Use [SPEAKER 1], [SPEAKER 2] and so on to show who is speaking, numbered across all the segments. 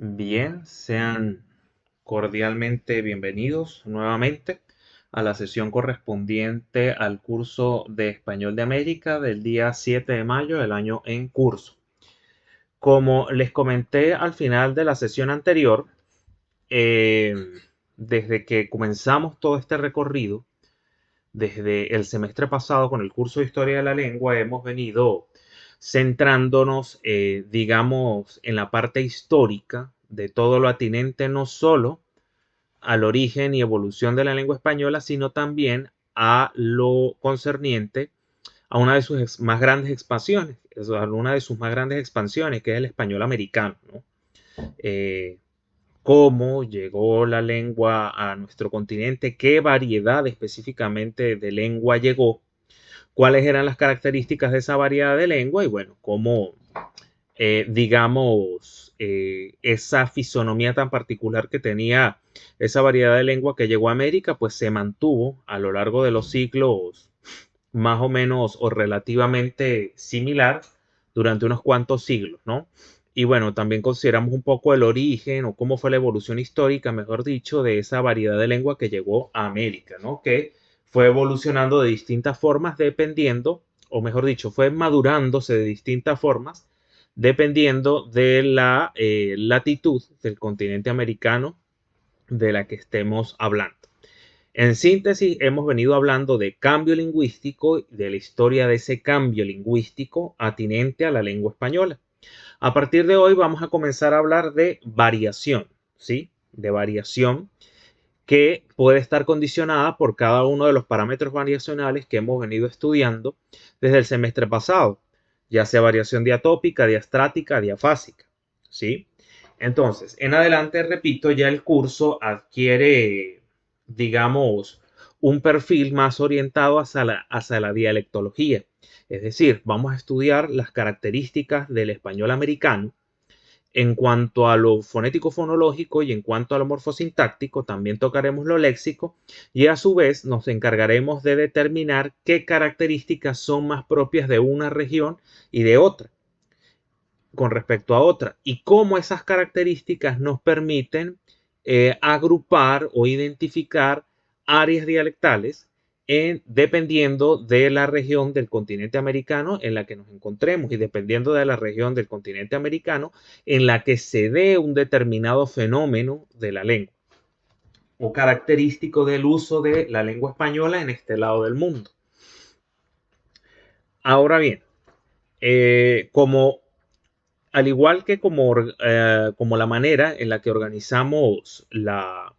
[SPEAKER 1] Bien, sean cordialmente bienvenidos nuevamente a la sesión correspondiente al curso de Español de América del día 7 de mayo del año en curso. Como les comenté al final de la sesión anterior, eh, desde que comenzamos todo este recorrido, desde el semestre pasado con el curso de Historia de la Lengua, hemos venido centrándonos, digamos, en la parte histórica de todo lo atinente no solo al origen y evolución de la lengua española, sino también a lo concerniente a una de sus más grandes expansiones, a una de sus más grandes expansiones, que es el español americano, ¿no? Eh, Cómo llegó la lengua a nuestro continente, qué variedad específicamente de lengua llegó, cuáles eran las características de esa variedad de lengua y bueno, cómo, digamos, esa fisonomía tan particular que tenía esa variedad de lengua que llegó a América, pues se mantuvo a lo largo de los siglos más o menos o relativamente similar durante unos cuantos siglos, ¿no? Y bueno, también consideramos un poco el origen o cómo fue la evolución histórica, mejor dicho, de esa variedad de lengua que llegó a América, ¿no? Que fue evolucionando de distintas formas dependiendo, o mejor dicho, fue madurándose de distintas formas dependiendo de la latitud del continente americano de la que estemos hablando. En síntesis, hemos venido hablando de cambio lingüístico y de la historia de ese cambio lingüístico atinente a la lengua española. A partir de hoy vamos a comenzar a hablar de variación, ¿sí? De variación que puede estar condicionada por cada uno de los parámetros variacionales que hemos venido estudiando desde el semestre pasado, ya sea variación diatópica, diastrática, diafásica, ¿sí? Entonces, en adelante, repito, ya el curso adquiere, digamos, un perfil más orientado hacia la dialectología. Es decir, vamos a estudiar las características del español americano en cuanto a lo fonético-fonológico y en cuanto a lo morfosintáctico, también tocaremos lo léxico y a su vez nos encargaremos de determinar qué características son más propias de una región y de otra con respecto a otra y cómo esas características nos permiten agrupar o identificar áreas dialectales dependiendo de la región del continente americano en la que nos encontremos y dependiendo de la región del continente americano en la que se dé un determinado fenómeno de la lengua o característico del uso de la lengua española en este lado del mundo. Ahora bien, como al igual que como la manera en la que organizamos la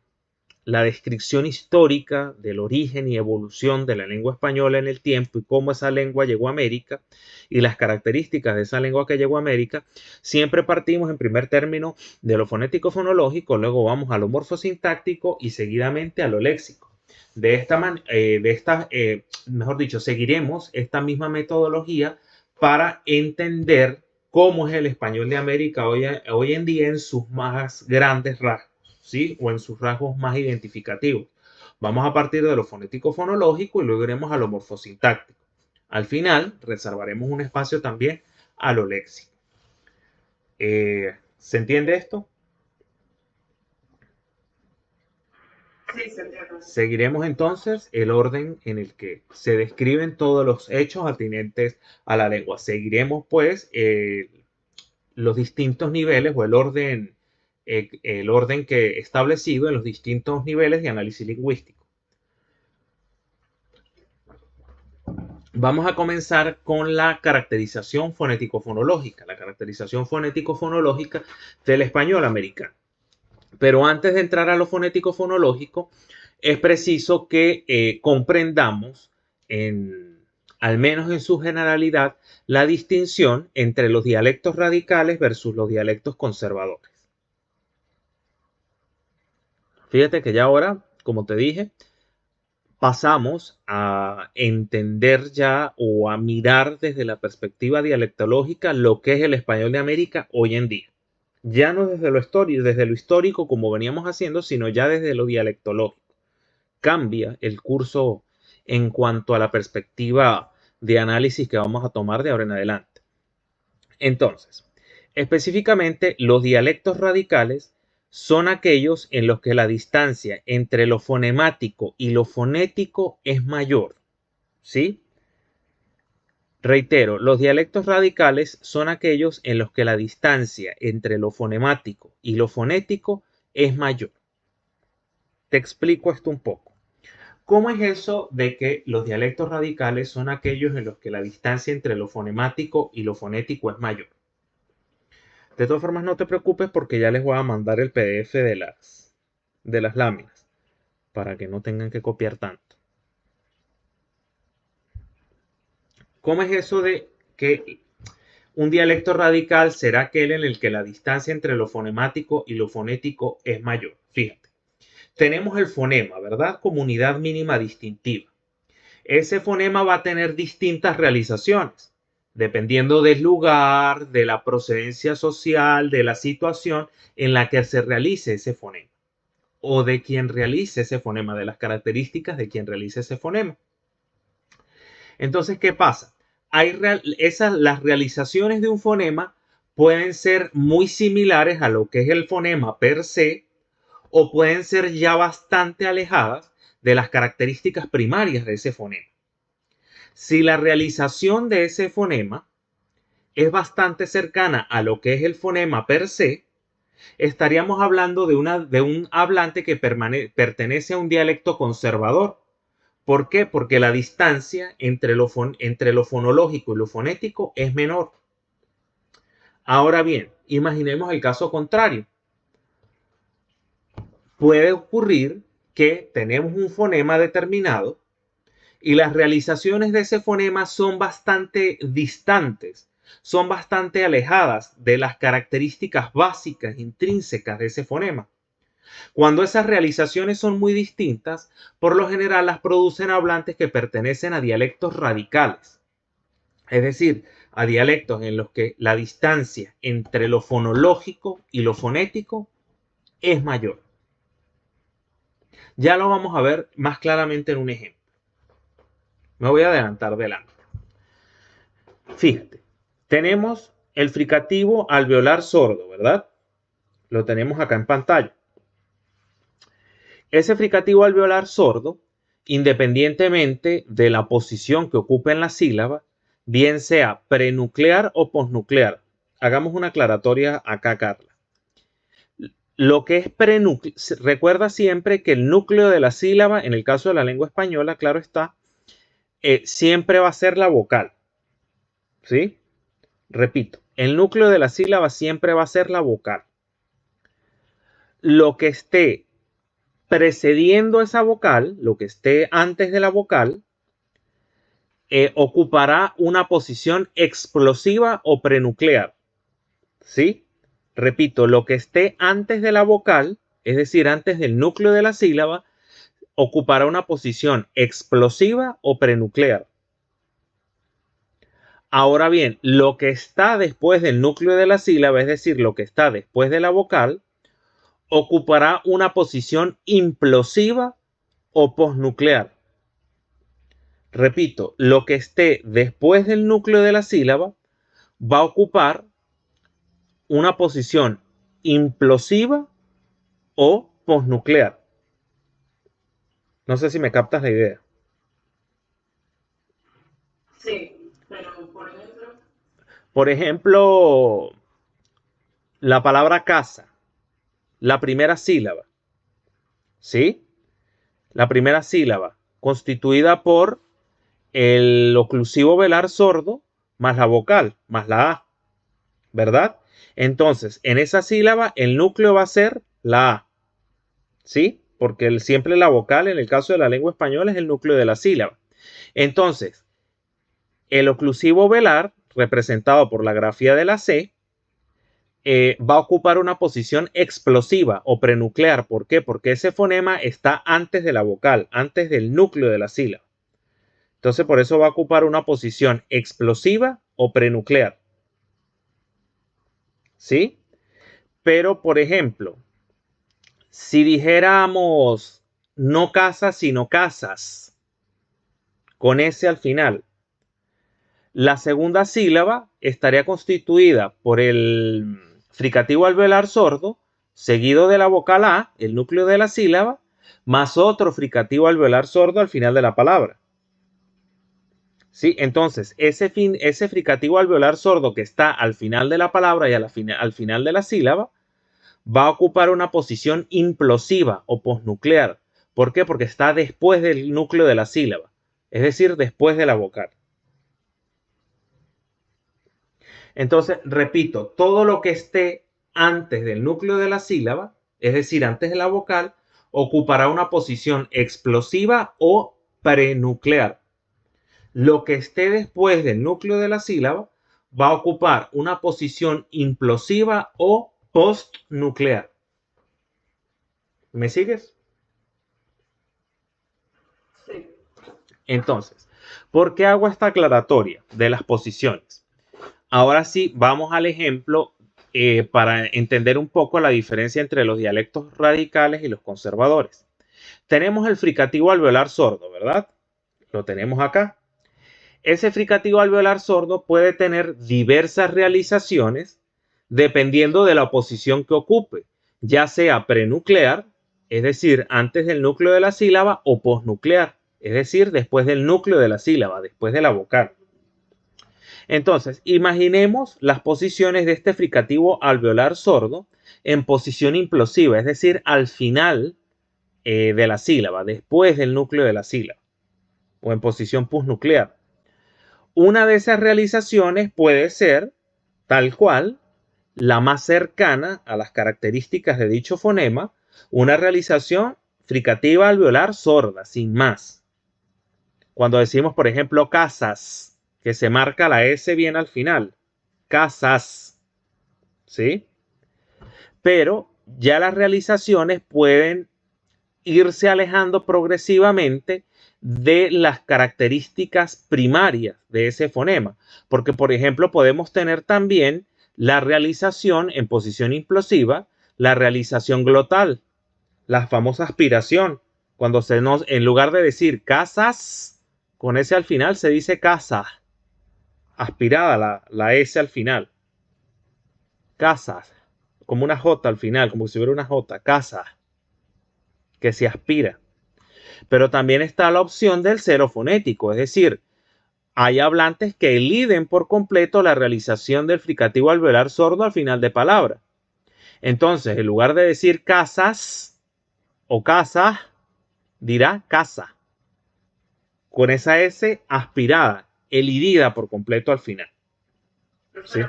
[SPEAKER 1] descripción histórica del origen y evolución de la lengua española en el tiempo y cómo esa lengua llegó a América y las características de esa lengua que llegó a América, siempre partimos en primer término de lo fonético-fonológico, luego vamos a lo morfosintáctico y seguidamente a lo léxico. Mejor dicho, seguiremos esta misma metodología para entender cómo es el español de América hoy en día en sus más grandes rasgos, ¿sí? O en sus rasgos más identificativos. Vamos a partir de lo fonético-fonológico y luego iremos a lo morfosintáctico. Al final, reservaremos un espacio también a lo léxico. ¿Se entiende esto?
[SPEAKER 2] Sí, se entiende.
[SPEAKER 1] Seguiremos entonces el orden en el que se describen todos los hechos atinentes a la lengua. Seguiremos pues los distintos niveles o el orden que establecido en los distintos niveles de análisis lingüístico. Vamos a comenzar con la caracterización fonético-fonológica, la caracterización fonético-fonológica del español americano. Pero antes de entrar a lo fonético-fonológico, es preciso que comprendamos, al menos en su generalidad, la distinción entre los dialectos radicales versus los dialectos conservadores. Fíjate que ya ahora, como te dije, pasamos a entender ya o a mirar desde la perspectiva dialectológica lo que es el español de América hoy en día. Ya no desde lo histórico como veníamos haciendo, sino ya desde lo dialectológico. Cambia el curso en cuanto a la perspectiva de análisis que vamos a tomar de ahora en adelante. Entonces, Específicamente, los dialectos radicales son aquellos en los que la distancia entre lo fonemático y lo fonético es mayor, ¿sí? Reitero, los dialectos radicales son aquellos en los que la distancia entre lo fonemático y lo fonético es mayor. Te explico esto un poco. ¿Cómo es eso de que los dialectos radicales son aquellos en los que la distancia entre lo fonemático y lo fonético es mayor? De todas formas, no te preocupes porque ya les voy a mandar el PDF de las láminas para que no tengan que copiar tanto. ¿Cómo es eso de que un dialecto radical será aquel en el que la distancia entre lo fonemático y lo fonético es mayor? Fíjate, tenemos el fonema, ¿verdad? Como unidad mínima distintiva. Ese fonema va a tener distintas realizaciones, dependiendo del lugar, de la procedencia social, de la situación en la que se realice ese fonema, o de quien realice ese fonema, de las características de quien realice ese fonema. Entonces, ¿qué pasa? Las realizaciones de un fonema pueden ser muy similares a lo que es el fonema per se, o pueden ser ya bastante alejadas de las características primarias de ese fonema. Si la realización de ese fonema es bastante cercana a lo que es el fonema per se, estaríamos hablando de un hablante que pertenece a un dialecto conservador. ¿Por qué? Porque la distancia entre lo fonológico y lo fonético es menor. Ahora bien, imaginemos el caso contrario. Puede ocurrir que tenemos un fonema determinado y las realizaciones de ese fonema son bastante distantes, son bastante alejadas de las características básicas, intrínsecas de ese fonema. Cuando esas realizaciones son muy distintas, por lo general las producen hablantes que pertenecen a dialectos radicales, es decir, a dialectos en los que la distancia entre lo fonológico y lo fonético es mayor. Ya lo vamos a ver más claramente en un ejemplo. Me voy a adelantar delante. Fíjate, tenemos el fricativo alveolar sordo, ¿verdad? Lo tenemos acá en pantalla. Ese fricativo alveolar sordo, independientemente de la posición que ocupe en la sílaba, bien sea prenuclear o posnuclear. Hagamos una aclaratoria acá, Carla. Lo que es prenuclear, recuerda siempre que el núcleo de la sílaba, en el caso de la lengua española, claro está, siempre va a ser la vocal. ¿Sí? Repito, el núcleo de la sílaba siempre va a ser la vocal. Lo que esté precediendo esa vocal, lo que esté antes de la vocal, ocupará una posición explosiva o prenuclear. ¿Sí? Repito, lo que esté antes de la vocal, es decir, antes del núcleo de la sílaba, ocupará una posición explosiva o prenuclear. Ahora bien, lo que está después del núcleo de la sílaba, es decir, lo que está después de la vocal, ocupará una posición implosiva o posnuclear. Repito, lo que esté después del núcleo de la sílaba va a ocupar una posición implosiva o posnuclear. No sé si me captas la idea.
[SPEAKER 2] Sí, pero por ejemplo,
[SPEAKER 1] Por ejemplo, la palabra casa, la primera sílaba, ¿sí? La primera sílaba constituida por el oclusivo velar sordo más la vocal, más la A, ¿verdad? Entonces, en esa sílaba el núcleo va a ser la A, ¿sí? Porque siempre la vocal en el caso de la lengua española es el núcleo de la sílaba. Entonces, el oclusivo velar, representado por la grafía de la C, va a ocupar una posición explosiva o prenuclear. ¿Por qué? Porque ese fonema está antes de la vocal, antes del núcleo de la sílaba. Entonces, por eso va a ocupar una posición explosiva o prenuclear. ¿Sí? Pero, por ejemplo, si dijéramos no casas, sino casas, con S al final, La segunda sílaba estaría constituida por el fricativo alveolar sordo, seguido de la vocal A, el núcleo de la sílaba, más otro fricativo alveolar sordo al final de la palabra. ¿Sí? Entonces, ese fricativo alveolar sordo que está al final de la palabra y al final de la sílaba va a ocupar una posición implosiva o posnuclear. ¿Por qué? Porque está después del núcleo de la sílaba, es decir, después de la vocal. Entonces, repito, todo lo que esté antes del núcleo de la sílaba, es decir, antes de la vocal, ocupará una posición explosiva o prenuclear. Lo que esté después del núcleo de la sílaba va a ocupar una posición implosiva o postnuclear. ¿Me sigues?
[SPEAKER 2] Sí.
[SPEAKER 1] Entonces, ¿por qué hago esta aclaratoria de las posiciones? Ahora sí, vamos al ejemplo para entender un poco la diferencia entre los dialectos radicales y los conservadores. Tenemos el fricativo alveolar sordo, ¿verdad? Lo tenemos acá. Ese fricativo alveolar sordo puede tener diversas realizaciones dependiendo de la posición que ocupe, ya sea prenuclear, es decir, antes del núcleo de la sílaba, o posnuclear, es decir, después del núcleo de la sílaba, después de la vocal. Entonces, imaginemos las posiciones de este fricativo alveolar sordo en posición implosiva, es decir, al final de la sílaba, después del núcleo de la sílaba, o en posición posnuclear. Una de esas realizaciones puede ser, tal cual, la más cercana a las características de dicho fonema, una realización fricativa alveolar sorda, sin más. Cuando decimos, por ejemplo, casas, que se marca la S bien al final. Casas. ¿Sí? Pero ya las realizaciones pueden irse alejando progresivamente de las características primarias de ese fonema. Porque, por ejemplo, podemos tener también la realización en posición implosiva, la realización glotal, la famosa aspiración. Cuando en lugar de decir casas, con S al final se dice casa. Aspirada la S al final. Casas. Como una J al final, como si hubiera una J. Casa. Que se aspira. Pero también está la opción del cero fonético, es decir, hay hablantes que eliden por completo la realización del fricativo alveolar sordo al final de palabra. Entonces, en lugar de decir casas o casa, dirá casa, con esa S aspirada, elidida por completo al final. ¿Sí?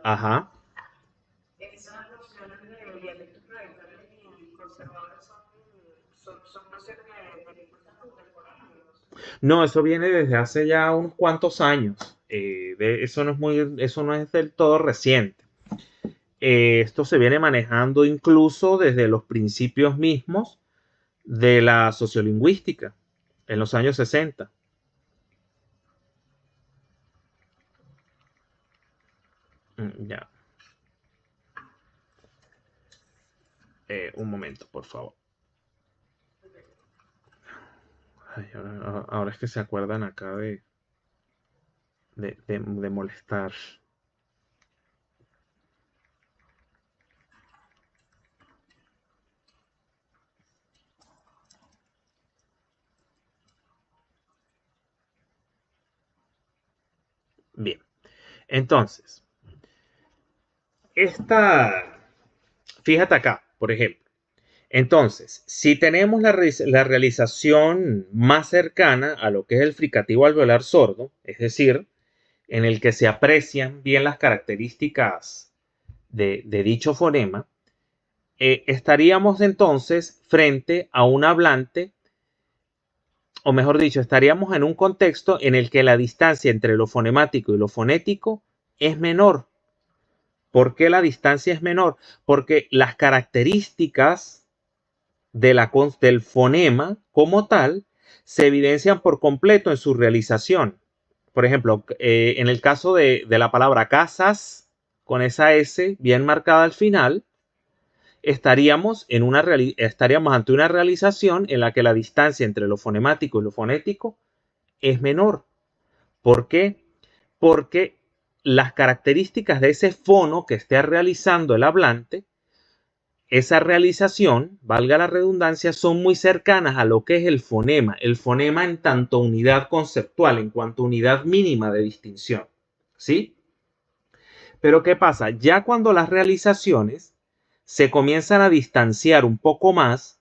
[SPEAKER 1] Ajá.
[SPEAKER 2] Esas nociones de dialectos radicales y conservadores son nociones de lingüistas contemporáneos.
[SPEAKER 1] No, eso viene desde hace ya unos cuantos años. Eso no es del todo reciente. Esto se viene manejando incluso desde los principios mismos de la sociolingüística en los años 60. Ya. Un momento, por favor. Ay, ahora es que se acuerdan acá de molestar. Bien. Entonces, fíjate acá, por ejemplo. Entonces, si tenemos la realización más cercana a lo que es el fricativo alveolar sordo, es decir, en el que se aprecian bien las características de dicho fonema, estaríamos entonces frente a un hablante, o mejor dicho, estaríamos en un contexto en el que la distancia entre lo fonemático y lo fonético es menor. ¿Por qué la distancia es menor? Porque las características del fonema como tal se evidencian por completo en su realización. Por ejemplo, en el caso de la palabra casas, con esa S bien marcada al final, estaríamos ante una realización en la que la distancia entre lo fonemático y lo fonético es menor. ¿Por qué? porque las características de ese fono que esté realizando el hablante, esa realización, valga la redundancia, son muy cercanas a lo que es el fonema en tanto unidad conceptual, en cuanto unidad mínima de distinción, ¿sí? Pero ¿qué pasa? Ya cuando las realizaciones se comienzan a distanciar un poco más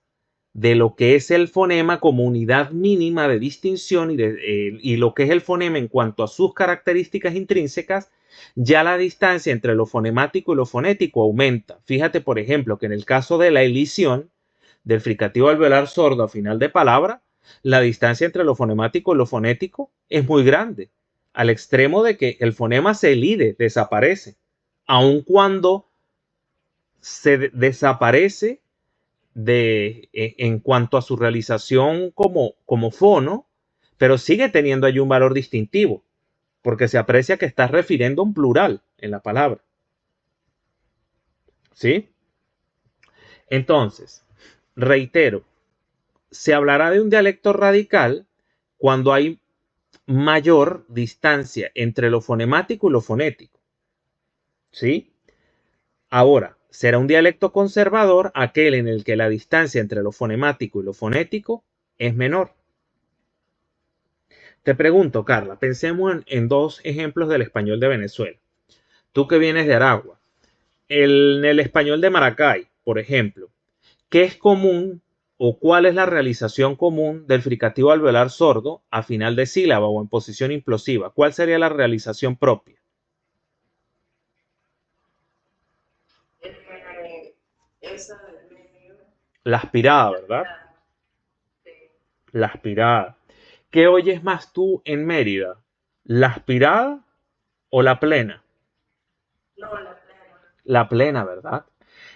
[SPEAKER 1] de lo que es el fonema como unidad mínima de distinción y lo que es el fonema en cuanto a sus características intrínsecas, ya la distancia entre lo fonemático y lo fonético aumenta. Fíjate, por ejemplo, que en el caso de la elisión del fricativo alveolar sordo a final de palabra, la distancia entre lo fonemático y lo fonético es muy grande, al extremo de que el fonema se elide, desaparece, aun cuando se desaparece en cuanto a su realización como fono, pero sigue teniendo allí un valor distintivo, porque se aprecia que está refiriendo un plural en la palabra. ¿Sí? Entonces, reitero, se hablará de un dialecto radical cuando hay mayor distancia entre lo fonemático y lo fonético. ¿Sí? Ahora, será un dialecto conservador aquel en el que la distancia entre lo fonemático y lo fonético es menor. Te pregunto, Carla, pensemos en dos ejemplos del español de Venezuela. Tú que vienes de Aragua, en el español de Maracay, por ejemplo, ¿qué es común o cuál es la realización común del fricativo alveolar sordo a final de sílaba o en posición implosiva? ¿Cuál sería la realización propia?
[SPEAKER 2] Esa del medio,
[SPEAKER 1] La aspirada,
[SPEAKER 2] la
[SPEAKER 1] ¿verdad?
[SPEAKER 2] mitad, sí.
[SPEAKER 1] La aspirada. ¿Qué oyes más tú en Mérida? ¿La aspirada o la plena?
[SPEAKER 2] No, la plena.
[SPEAKER 1] La plena, ¿verdad?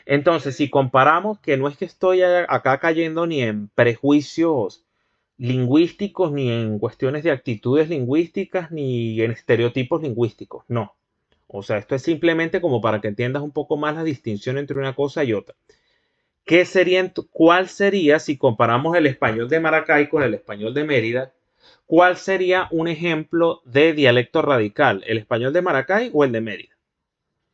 [SPEAKER 1] Entonces, si comparamos, que no es que estoy acá cayendo ni en prejuicios lingüísticos, ni en cuestiones de actitudes lingüísticas, ni en estereotipos lingüísticos, no. O sea, esto es simplemente como para que entiendas un poco más la distinción entre una cosa y otra. ¿Cuál sería, si comparamos el español de Maracay con el español de Mérida, cuál sería un ejemplo de dialecto radical? ¿El español de Maracay o el de Mérida?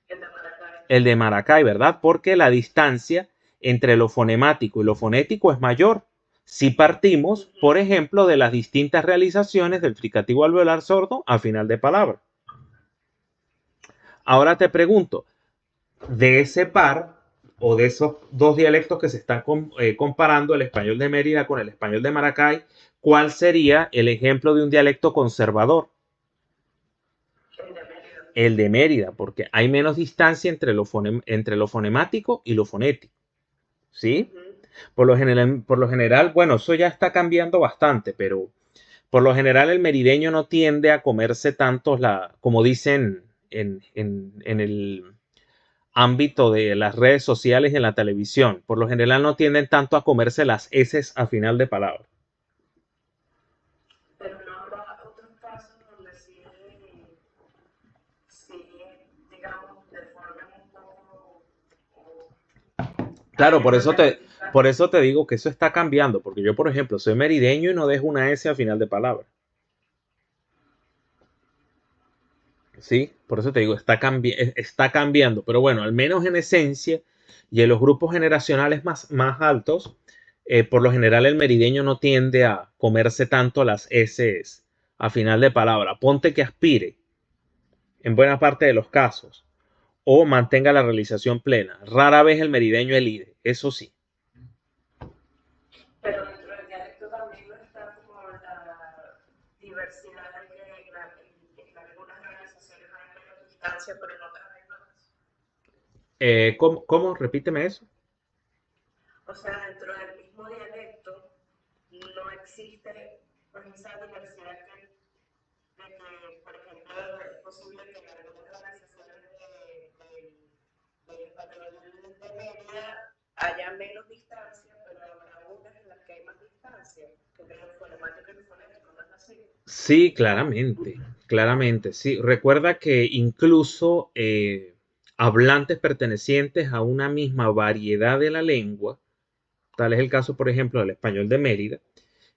[SPEAKER 2] El de Maracay.
[SPEAKER 1] El de Maracay, ¿verdad? Porque la distancia entre lo fonemático y lo fonético es mayor. Si partimos, por ejemplo, de las distintas realizaciones del fricativo alveolar sordo a final de palabra. Ahora te pregunto, de ese par o de esos dos dialectos que se están comparando, el español de Mérida con el español de Maracay, ¿cuál sería el ejemplo de un dialecto conservador?
[SPEAKER 2] El de Mérida.
[SPEAKER 1] El de Mérida, porque hay menos distancia entre lo fonemático y lo fonético. ¿Sí? Por lo general, bueno, eso ya está cambiando bastante, pero por lo general el merideño no tiende a comerse tanto como dicen en el ámbito de las redes sociales y en la televisión. Por lo general no tienden tanto a comerse las heces a final de palabra.
[SPEAKER 2] Pero no habrá otros casos donde sí, digamos, deformen un poco o
[SPEAKER 1] Claro,
[SPEAKER 2] haya una
[SPEAKER 1] por
[SPEAKER 2] característica.
[SPEAKER 1] eso te digo que eso está cambiando, porque yo, por ejemplo, soy merideño y no dejo una S a final de palabra. ¿Sí? Por eso te digo, está cambiando, pero bueno, al menos en esencia y en los grupos generacionales más altos, por lo general el merideño no tiende a comerse tanto las S a final de palabra. Ponte que aspire en buena parte de los casos o mantenga la realización plena. Rara vez el merideño elide, eso sí.
[SPEAKER 2] Pero dentro del dialecto también está como la diversidad de que en algunas realizaciones hay menos distancia, pero en otras hay más.
[SPEAKER 1] ¿Cómo? Repíteme eso.
[SPEAKER 2] O sea, dentro del mismo dialecto no existe pues, esa diversidad de que, por ejemplo, es posible que en algunas realizaciones del español de media haya menos distancia, pero habrá unas en las que hay más distancia, entre el fonemático y el fonético, ¿no es así?
[SPEAKER 1] Sí, claramente, claramente, sí. Recuerda que incluso hablantes pertenecientes a una misma variedad de la lengua, tal es el caso, por ejemplo, del español de Mérida,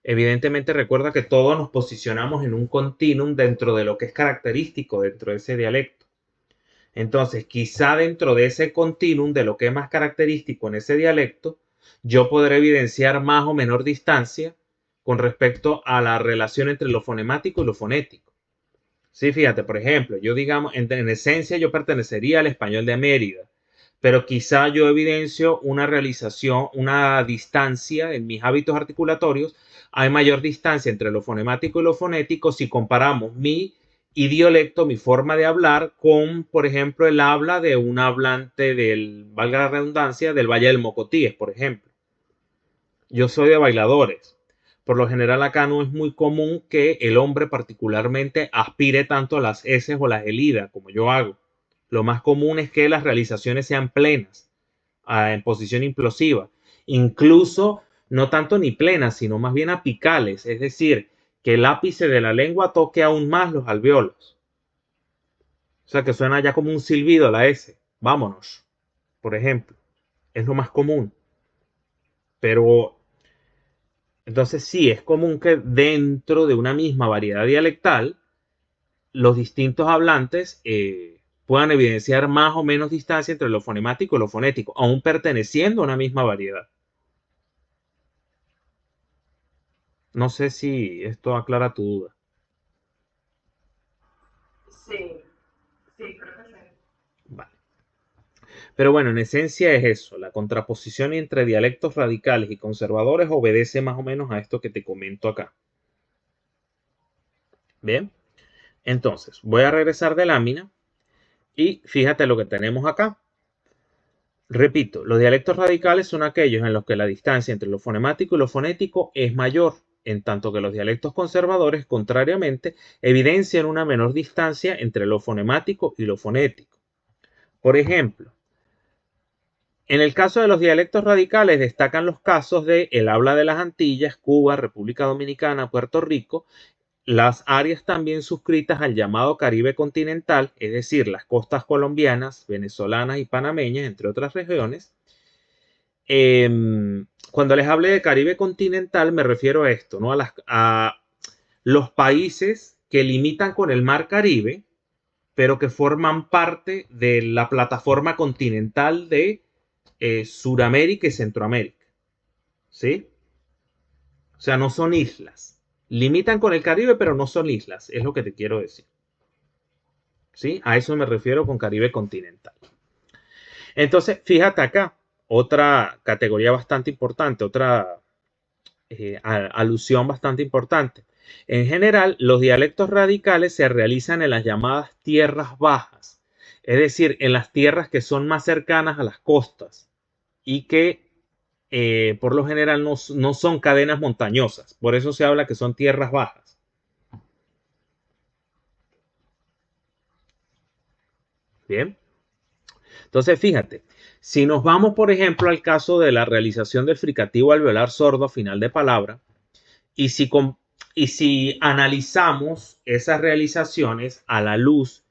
[SPEAKER 1] evidentemente recuerda que todos nos posicionamos en un continuum dentro de lo que es característico dentro de ese dialecto. Entonces, quizá dentro de ese continuum de lo que es más característico en ese dialecto, yo podré evidenciar más o menor distancia con respecto a la relación entre lo fonemático y lo fonético. Sí, fíjate, por ejemplo, yo digamos, en esencia yo pertenecería al español de Mérida, pero quizá yo evidencio una realización, una distancia en mis hábitos articulatorios. Hay mayor distancia entre lo fonemático y lo fonético si comparamos mi idiolecto, mi forma de hablar, con, por ejemplo, el habla de un hablante del, valga la redundancia, del Valle del Mocotíes, por ejemplo. Yo soy de Bailadores. Por lo general acá no es muy común que el hombre particularmente aspire tanto a las S o las elidas como yo hago. Lo más común es que las realizaciones sean plenas, en posición implosiva. Incluso no tanto ni plenas, sino más bien apicales, es decir, que el ápice de la lengua toque aún más los alvéolos. O sea, que suena ya como un silbido la S. Vámonos, por ejemplo. Es lo más común. Pero entonces sí, es común que dentro de una misma variedad dialectal, los distintos hablantes puedan evidenciar más o menos distancia entre lo fonemático y lo fonético, aún perteneciendo a una misma variedad. No sé si esto aclara tu duda.
[SPEAKER 2] Sí, sí, creo que sí.
[SPEAKER 1] Vale. Pero bueno, en esencia es eso. La contraposición entre dialectos radicales y conservadores obedece más o menos a esto que te comento acá. Bien, entonces voy a regresar de lámina y fíjate lo que tenemos acá. Repito, los dialectos radicales son aquellos en los que la distancia entre lo fonemático y lo fonético es mayor, en tanto que los dialectos conservadores, contrariamente, evidencian una menor distancia entre lo fonemático y lo fonético. Por ejemplo, en el caso de los dialectos radicales destacan los casos de el habla de las Antillas, Cuba, República Dominicana, Puerto Rico, las áreas también suscritas al llamado Caribe continental, es decir, las costas colombianas, venezolanas y panameñas, entre otras regiones. Cuando les hable de Caribe continental me refiero a esto, ¿no? A los países que limitan con el mar Caribe, pero que forman parte de la plataforma continental de Suramérica y Centroamérica. ¿Sí? O sea, no son islas. Limitan con el Caribe, pero no son islas, es lo que te quiero decir. ¿Sí? A eso me refiero con Caribe continental. Entonces, fíjate acá, otra categoría bastante importante, otra alusión bastante importante. En general, los dialectos radicales se realizan en las llamadas tierras bajas, es decir, en las tierras que son más cercanas a las costas y que por lo general no son cadenas montañosas. Por eso se habla que son tierras bajas. Bien. Entonces, fíjate, si nos vamos, por ejemplo, al caso de la realización del fricativo alveolar sordo a final de palabra, y si analizamos esas realizaciones a la luz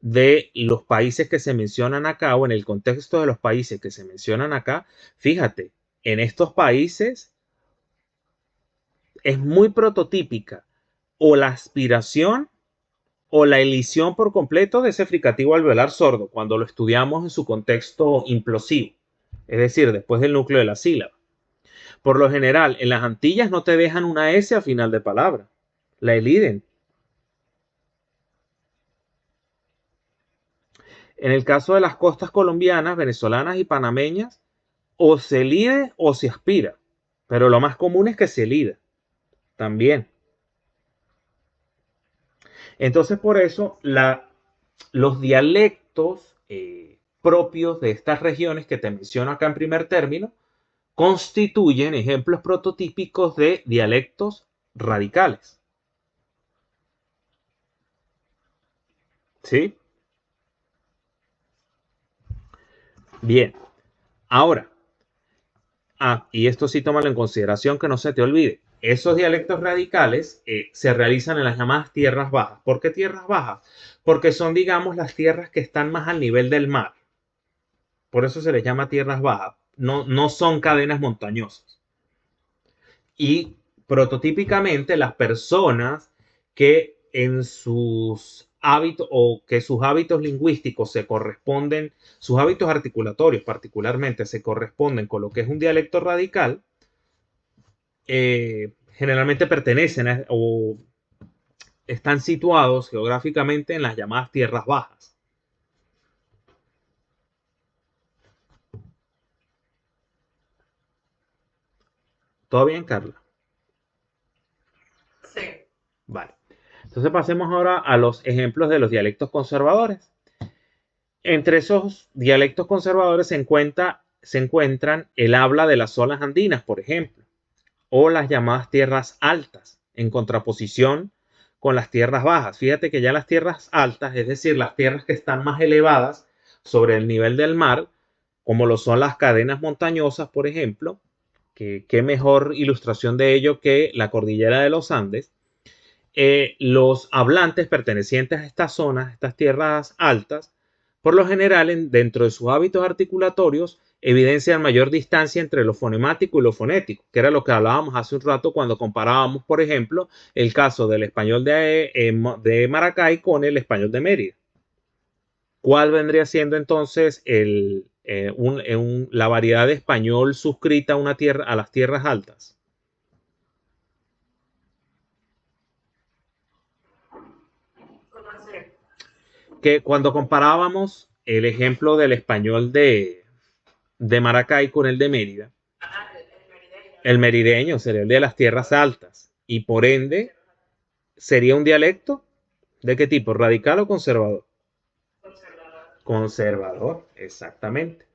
[SPEAKER 1] de los países que se mencionan acá o en el contexto de los países que se mencionan acá, fíjate, en estos países es muy prototípica o la aspiración o la elisión por completo de ese fricativo alveolar sordo cuando lo estudiamos en su contexto implosivo, es decir, después del núcleo de la sílaba. Por lo general, en las Antillas no te dejan una S a final de palabra, la eliden. En el caso de las costas colombianas, venezolanas y panameñas, o se elide o se aspira, pero lo más común es que se elida también. Entonces, por eso, los dialectos propios de estas regiones que te menciono acá en primer término constituyen ejemplos prototípicos de dialectos radicales. ¿Sí? Bien. Ahora, y esto sí tómalo en consideración que no se te olvide. Esos dialectos radicales se realizan en las llamadas tierras bajas. ¿Por qué tierras bajas? Porque son, digamos, las tierras que están más al nivel del mar. Por eso se les llama tierras bajas. No son cadenas montañosas. Y prototípicamente las personas que en sus hábitos o que sus hábitos lingüísticos se corresponden, sus hábitos articulatorios particularmente se corresponden con lo que es un dialecto radical, generalmente pertenecen o están situados geográficamente en las llamadas tierras bajas. ¿Todo bien, Carla?
[SPEAKER 2] Sí.
[SPEAKER 1] Vale. Entonces pasemos ahora a los ejemplos de los dialectos conservadores. Entre esos dialectos conservadores se encuentran el habla de las zonas andinas, por ejemplo, o las llamadas tierras altas, en contraposición con las tierras bajas. Fíjate que ya las tierras altas, es decir, las tierras que están más elevadas sobre el nivel del mar, como lo son las cadenas montañosas, por ejemplo, que qué mejor ilustración de ello que la cordillera de los Andes. Los hablantes pertenecientes a estas zonas, estas tierras altas, por lo general, dentro de sus hábitos articulatorios, evidencian mayor distancia entre lo fonemático y lo fonético, que era lo que hablábamos hace un rato cuando comparábamos, por ejemplo, el caso del español de Maracay con el español de Mérida. ¿Cuál vendría siendo entonces la variedad de español suscrita a las tierras altas?
[SPEAKER 2] ¿Cómo así?
[SPEAKER 1] Que cuando comparábamos el ejemplo del español de Maracay con el de Mérida,
[SPEAKER 2] El merideño.
[SPEAKER 1] el merideño sería el de las tierras altas y por ende sería un dialecto ¿de qué tipo? ¿Radical o conservador?
[SPEAKER 2] Conservador.
[SPEAKER 1] Conservador, exactamente.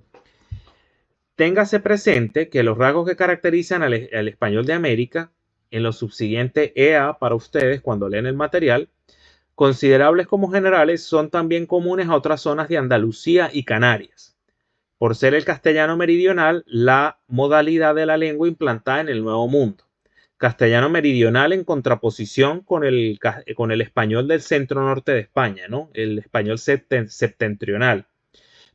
[SPEAKER 1] Téngase presente que los rasgos que caracterizan al español de América, en lo subsiguiente EA para ustedes cuando leen el material, considerables como generales, son también comunes a otras zonas de Andalucía y Canarias, por ser el castellano meridional la modalidad de la lengua implantada en el Nuevo Mundo. Castellano meridional en contraposición con el español del centro-norte de España, ¿no? El español septentrional.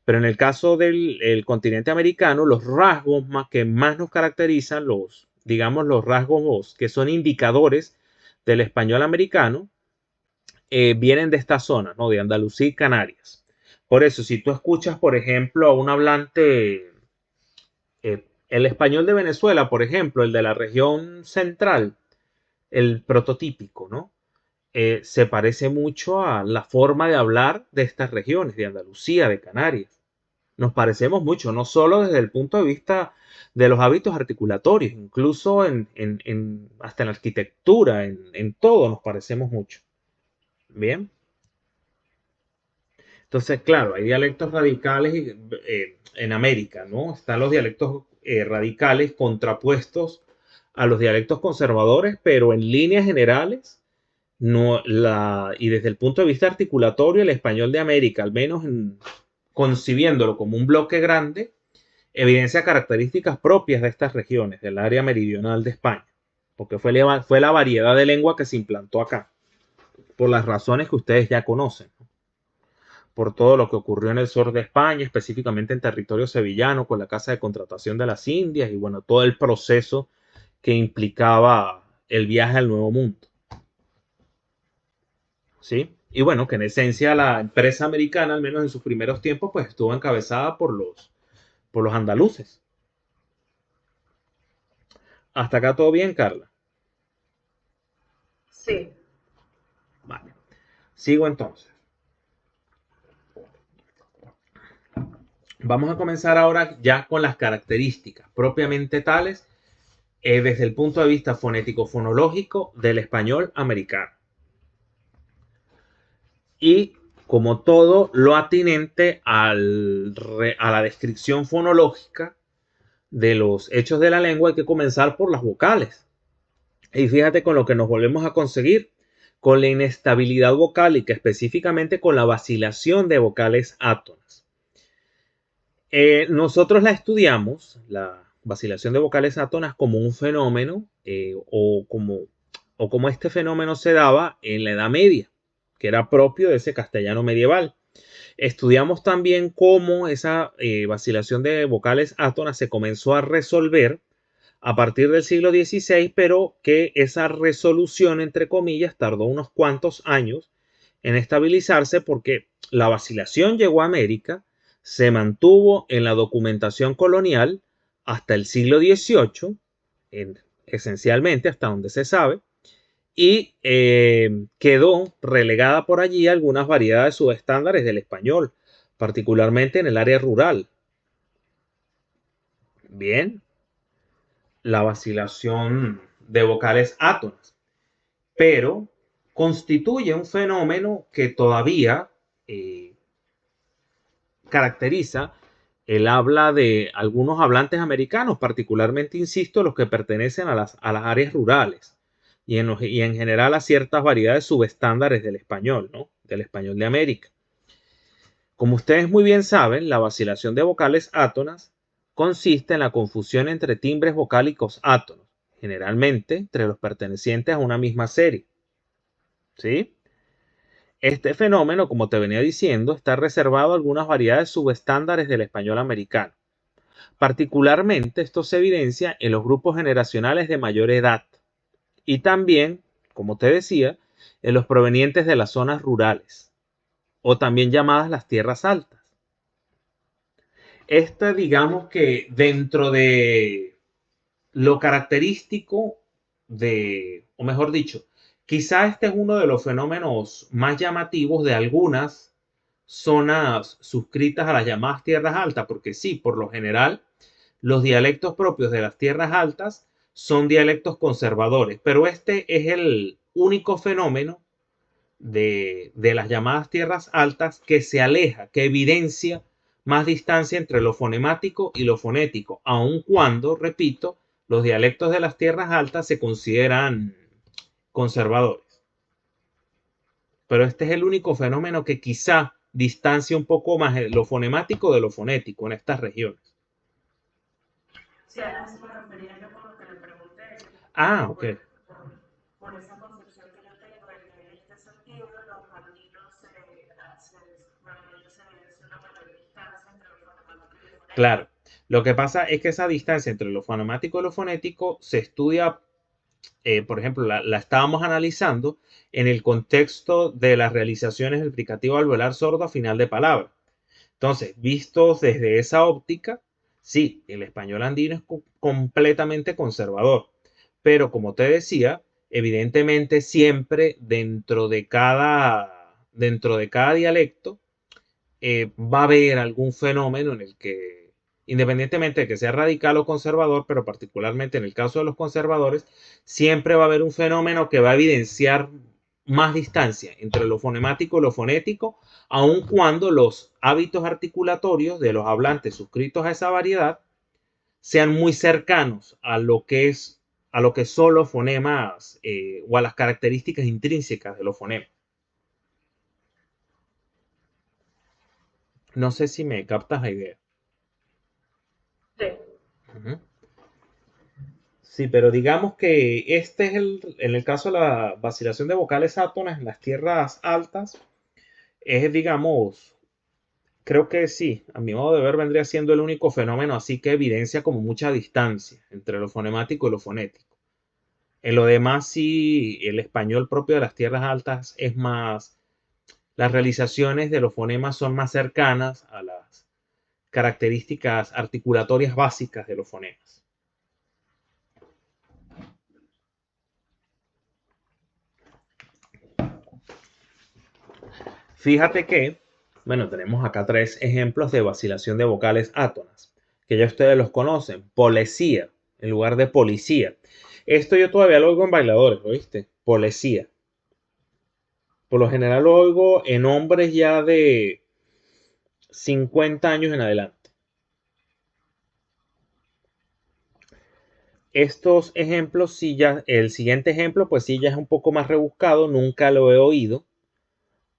[SPEAKER 1] Pero en el caso del continente americano, los rasgos que más nos caracterizan, digamos, los rasgos que son indicadores del español americano, vienen de esta zona, ¿no? De Andalucía y Canarias. Por eso, si tú escuchas, por ejemplo, a un hablante, el español de Venezuela, por ejemplo, el de la región central, el prototípico, ¿no? Se parece mucho a la forma de hablar de estas regiones, de Andalucía, de Canarias. Nos parecemos mucho, no solo desde el punto de vista de los hábitos articulatorios, incluso hasta en la arquitectura, en todo nos parecemos mucho. Bien. Entonces, claro, hay dialectos radicales en América, ¿no? Están los dialectos radicales contrapuestos a los dialectos conservadores, pero en líneas generales, y desde el punto de vista articulatorio, el español de América, al menos concibiéndolo como un bloque grande, evidencia características propias de estas regiones, del área meridional de España, porque fue la variedad de lengua que se implantó acá, por las razones que ustedes ya conocen, ¿no? Por todo lo que ocurrió en el sur de España, específicamente en territorio sevillano, con la Casa de Contratación de las Indias y bueno, todo el proceso que implicaba el viaje al Nuevo Mundo. ¿Sí? Y bueno, que en esencia la empresa americana, al menos en sus primeros tiempos, pues estuvo encabezada por los andaluces. ¿Hasta acá todo bien, Carla?
[SPEAKER 2] Sí.
[SPEAKER 1] Vale. Sigo entonces. Vamos a comenzar ahora ya con las características propiamente tales desde el punto de vista fonético-fonológico del español americano. Y como todo lo atinente a la descripción fonológica de los hechos de la lengua, hay que comenzar por las vocales. Y fíjate con lo que nos volvemos a conseguir, con la inestabilidad vocálica, específicamente con la vacilación de vocales átonas. Nosotros la estudiamos, la vacilación de vocales átonas, como un fenómeno o como este fenómeno se daba en la Edad Media, que era propio de ese castellano medieval. Estudiamos también cómo esa vacilación de vocales átonas se comenzó a resolver a partir del siglo XVI, pero que esa resolución, entre comillas, tardó unos cuantos años en estabilizarse porque la vacilación llegó a América, se mantuvo en la documentación colonial hasta el siglo XVIII, esencialmente hasta donde se sabe, y quedó relegada por allí algunas variedades subestándares del español, particularmente en el área rural. Bien, la vacilación de vocales átonas, pero constituye un fenómeno que todavía caracteriza el habla de algunos hablantes americanos, particularmente, insisto, los que pertenecen a las áreas rurales y en general a ciertas variedades subestándares del español, ¿no? Del español de América. Como ustedes muy bien saben, la vacilación de vocales átonas consiste en la confusión entre timbres vocálicos átonos, generalmente entre los pertenecientes a una misma serie. ¿Sí? Este fenómeno, como te venía diciendo, está reservado a algunas variedades subestándares del español americano. Particularmente esto se evidencia en los grupos generacionales de mayor edad y también, como te decía, en los provenientes de las zonas rurales o también llamadas las tierras altas. Esta, digamos que dentro de lo característico de, o mejor dicho, quizá este es uno de los fenómenos más llamativos de algunas zonas suscritas a las llamadas tierras altas, porque sí, por lo general, los dialectos propios de las tierras altas son dialectos conservadores, pero este es el único fenómeno de las llamadas tierras altas que se aleja, que evidencia más distancia entre lo fonemático y lo fonético, aun cuando, repito, los dialectos de las tierras altas se consideran conservadores. Pero este es el único fenómeno que quizá distancia un poco más lo fonemático de lo fonético en estas regiones.
[SPEAKER 2] Sí, a eso me refería yo con lo que le pregunté.
[SPEAKER 1] Ah, ok.
[SPEAKER 2] Por esa concepción que yo tengo de que en este sentido los andinos se evidencia una mayor distancia entre lo fonemático y lo fonético.
[SPEAKER 1] Claro. Lo que pasa es que esa distancia entre lo fonemático y lo fonético se estudia, por ejemplo, la estábamos analizando en el contexto de las realizaciones del fricativo alveolar sordo a final de palabra. Entonces, vistos desde esa óptica, sí, el español andino es completamente conservador, pero como te decía, evidentemente siempre dentro de cada dialecto va a haber algún fenómeno en el que, independientemente de que sea radical o conservador, pero particularmente en el caso de los conservadores, siempre va a haber un fenómeno que va a evidenciar más distancia entre lo fonemático y lo fonético, aun cuando los hábitos articulatorios de los hablantes suscritos a esa variedad sean muy cercanos a lo que son los fonemas o a las características intrínsecas de los fonemas. No sé si me captas la idea.
[SPEAKER 2] Sí.
[SPEAKER 1] Uh-huh. Sí, pero digamos que este es en el caso de la vacilación de vocales átonas en las tierras altas, es, digamos, creo que sí, a mi modo de ver vendría siendo el único fenómeno así que evidencia como mucha distancia entre lo fonemático y lo fonético. En lo demás, sí, el español propio de las tierras altas es más, las realizaciones de los fonemas son más cercanas a las características articulatorias básicas de los fonemas. Fíjate que, bueno, tenemos acá tres ejemplos de vacilación de vocales átonas, que ya ustedes los conocen. Polesía, en lugar de policía. Esto yo todavía lo oigo en bailadores, ¿oíste? Polesía. Por lo general lo oigo en hombres ya de 50 años en adelante. Estos ejemplos, sí ya, el siguiente ejemplo, pues sí ya es un poco más rebuscado, nunca lo he oído,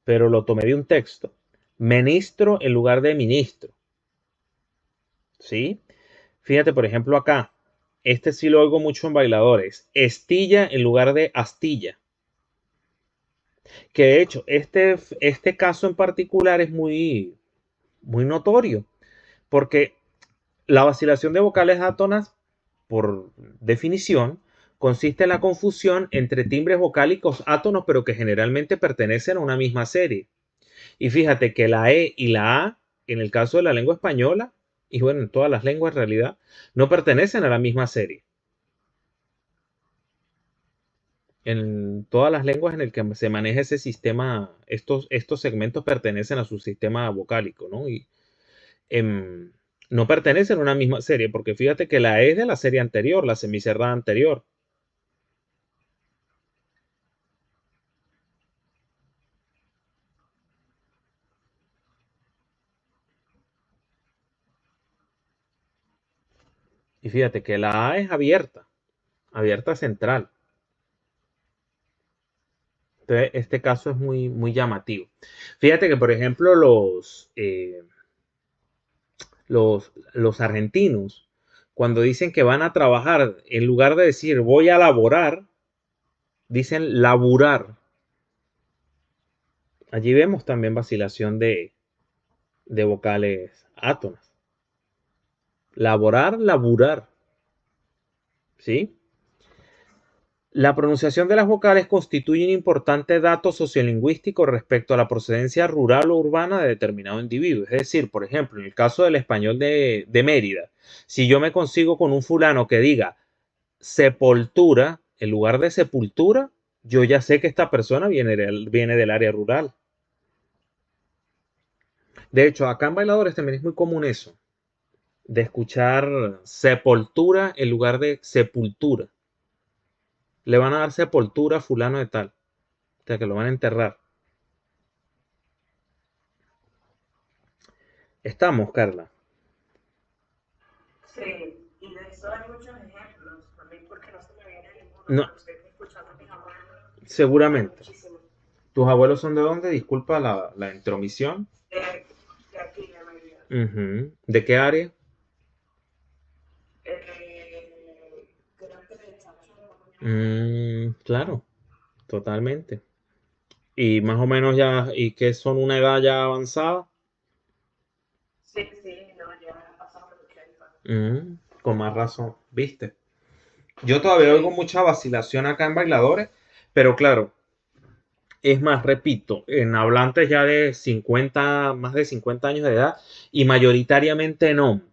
[SPEAKER 1] pero lo tomé de un texto. Ministro en lugar de ministro. ¿Sí? Fíjate, por ejemplo, acá. Este sí lo oigo mucho en bailadores. Estilla en lugar de astilla. Que de hecho, este caso en particular es muy, muy notorio. Porque la vacilación de vocales átonas por definición, consiste en la confusión entre timbres vocálicos átonos, pero que generalmente pertenecen a una misma serie. Y fíjate que la E y la A, en el caso de la lengua española, y bueno, en todas las lenguas en realidad, no pertenecen a la misma serie. En todas las lenguas en el que se maneja ese sistema, estos segmentos pertenecen a su sistema vocálico, ¿no? Y em, no pertenecen a una misma serie, porque fíjate que la E es de la serie anterior, la semicerrada anterior. Y fíjate que la A es abierta, abierta central. Entonces, este caso es muy, muy llamativo. Fíjate que, por ejemplo, los argentinos, cuando dicen que van a trabajar, en lugar de decir voy a laborar, dicen laburar. Allí vemos también vacilación de vocales átonas. Laborar, laburar. ¿Sí? La pronunciación de las vocales constituye un importante dato sociolingüístico respecto a la procedencia rural o urbana de determinado individuo. Es decir, por ejemplo, en el caso del español de Mérida, si yo me consigo con un fulano que diga sepultura en lugar de sepultura, yo ya sé que esta persona viene del área rural. De hecho, acá en Bailadores también es muy común eso, de escuchar sepultura en lugar de sepultura. Le van a dar sepultura a fulano de tal. O sea, que lo van a enterrar. Estamos, Carla.
[SPEAKER 2] Sí, y de eso hay muchos ejemplos, también porque no se me viene ninguno,
[SPEAKER 1] No,
[SPEAKER 2] pero estoy escuchando a mis abuelos, hay
[SPEAKER 1] seguramente.
[SPEAKER 2] muchísimos.
[SPEAKER 1] ¿Tus abuelos son de dónde? Disculpa la intromisión.
[SPEAKER 2] De aquí, de Mérida.
[SPEAKER 1] ¿De qué área?
[SPEAKER 2] Creo que de Chacho.
[SPEAKER 1] Claro, totalmente. Y más o menos ya, y que son una edad ya avanzada.
[SPEAKER 2] Sí, sí, no, ya pasamos los 80.
[SPEAKER 1] Con más razón, ¿viste? Yo todavía oigo
[SPEAKER 2] Sí,
[SPEAKER 1] mucha vacilación acá en Bailadores, pero claro, es más, repito, en hablantes ya de 50, más de 50 años de edad y mayoritariamente en hombres.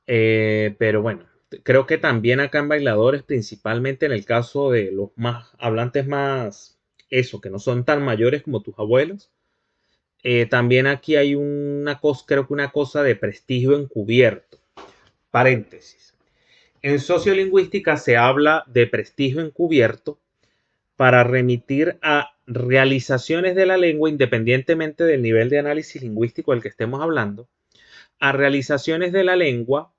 [SPEAKER 1] Pero bueno, creo que también acá en Bailadores, principalmente en el caso de los más hablantes más, eso, que no son tan mayores como tus abuelos, también aquí hay una cosa, creo que una cosa de prestigio encubierto. Paréntesis. En sociolingüística se habla de prestigio encubierto para remitir a realizaciones de la lengua, independientemente del nivel de análisis lingüístico del que estemos hablando, a realizaciones de la lengua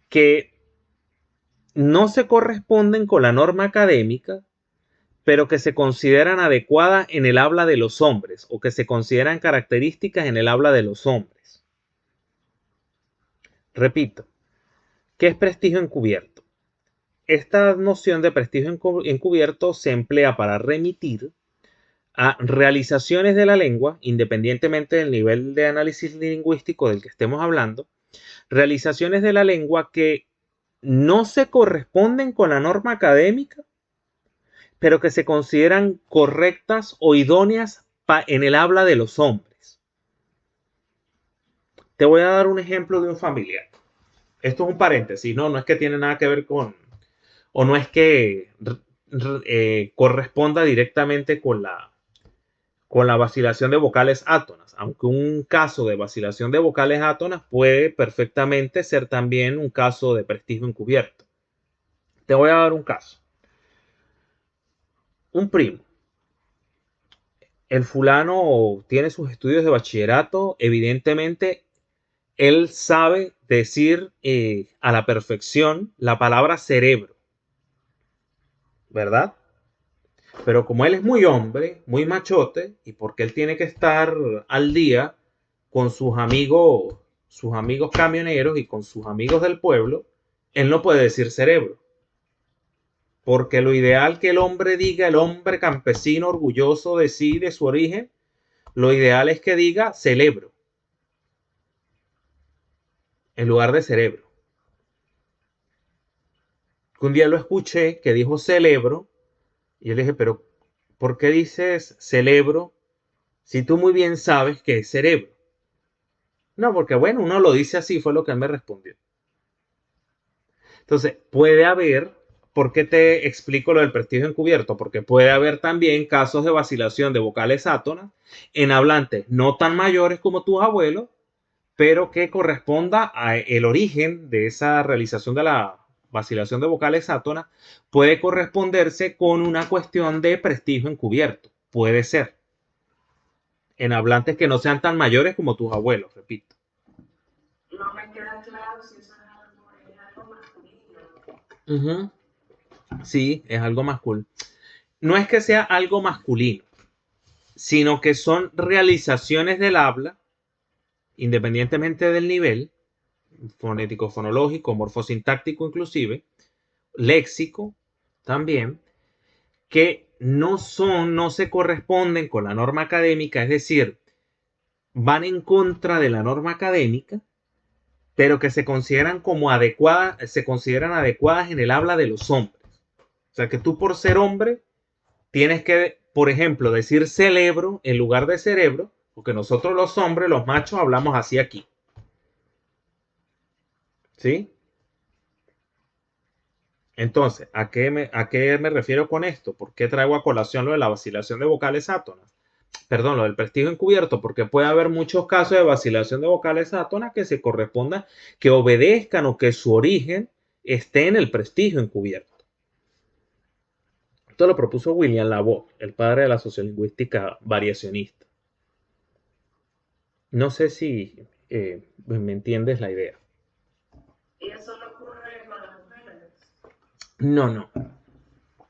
[SPEAKER 1] que no se corresponden con la norma académica, pero que se consideran adecuadas en el habla de los hombres o que se consideran características en el habla de los hombres. Repito, ¿qué es prestigio encubierto? Esta noción de prestigio encubierto se emplea para remitir a realizaciones de la lengua, independientemente del nivel de análisis lingüístico del que estemos hablando, realizaciones de la lengua que no se corresponden con la norma académica, pero que se consideran correctas o idóneas en el habla de los hombres. Te voy a dar un ejemplo de un familiar. Esto es un paréntesis, no es que tiene nada que ver con, o no es que corresponda directamente con la vacilación de vocales átonas, aunque un caso de vacilación de vocales átonas puede perfectamente ser también un caso de prestigio encubierto. Te voy a dar un caso. Un primo. El fulano tiene sus estudios de bachillerato, evidentemente él sabe decir a la perfección la palabra cerebro, ¿verdad? Pero como él es muy hombre, muy machote, y porque él tiene que estar al día con sus amigos camioneros y con sus amigos del pueblo, él no puede decir cerebro. Porque lo ideal que el hombre diga, el hombre campesino orgulloso de sí, de su origen, lo ideal es que diga celebro. en lugar de cerebro. Un día lo escuché que dijo celebro y yo le dije, pero ¿por qué dices celebro si tú muy bien sabes que es cerebro? No, porque bueno, uno lo dice así, fue lo que él me respondió. Entonces, puede haber, ¿por qué te explico lo del prestigio encubierto? Porque puede haber también casos de vacilación de vocales átonas en hablantes no tan mayores como tus abuelos, pero que corresponda al origen de esa realización de la vacilación de vocales átonas, puede corresponderse con una cuestión de prestigio encubierto. Puede ser. En hablantes que no sean tan mayores como tus abuelos, repito.
[SPEAKER 2] No me queda claro si eso es algo masculino.
[SPEAKER 1] Ujú. Sí, es algo masculino. No es que sea algo masculino, sino que son realizaciones del habla, independientemente del nivel, fonético, fonológico, morfosintáctico inclusive, léxico también, que no se corresponden con la norma académica, es decir, van en contra de la norma académica, pero que se consideran como adecuadas, se consideran adecuadas en el habla de los hombres. O sea, que tú por ser hombre tienes que, por ejemplo, decir celebro en lugar de cerebro, porque nosotros los hombres, los machos, hablamos así aquí. ¿Sí? Entonces, a qué me refiero con esto? ¿Por qué traigo a colación lo de la vacilación de vocales átonas? Perdón, lo del prestigio encubierto, porque puede haber muchos casos de vacilación de vocales átonas que se correspondan, que obedezcan o que su origen esté en el prestigio encubierto. Esto lo propuso William Lavoie, el padre de la sociolingüística variacionista. No sé si me entiendes la idea.
[SPEAKER 2] Y eso no ocurre con las mujeres.
[SPEAKER 1] No, no.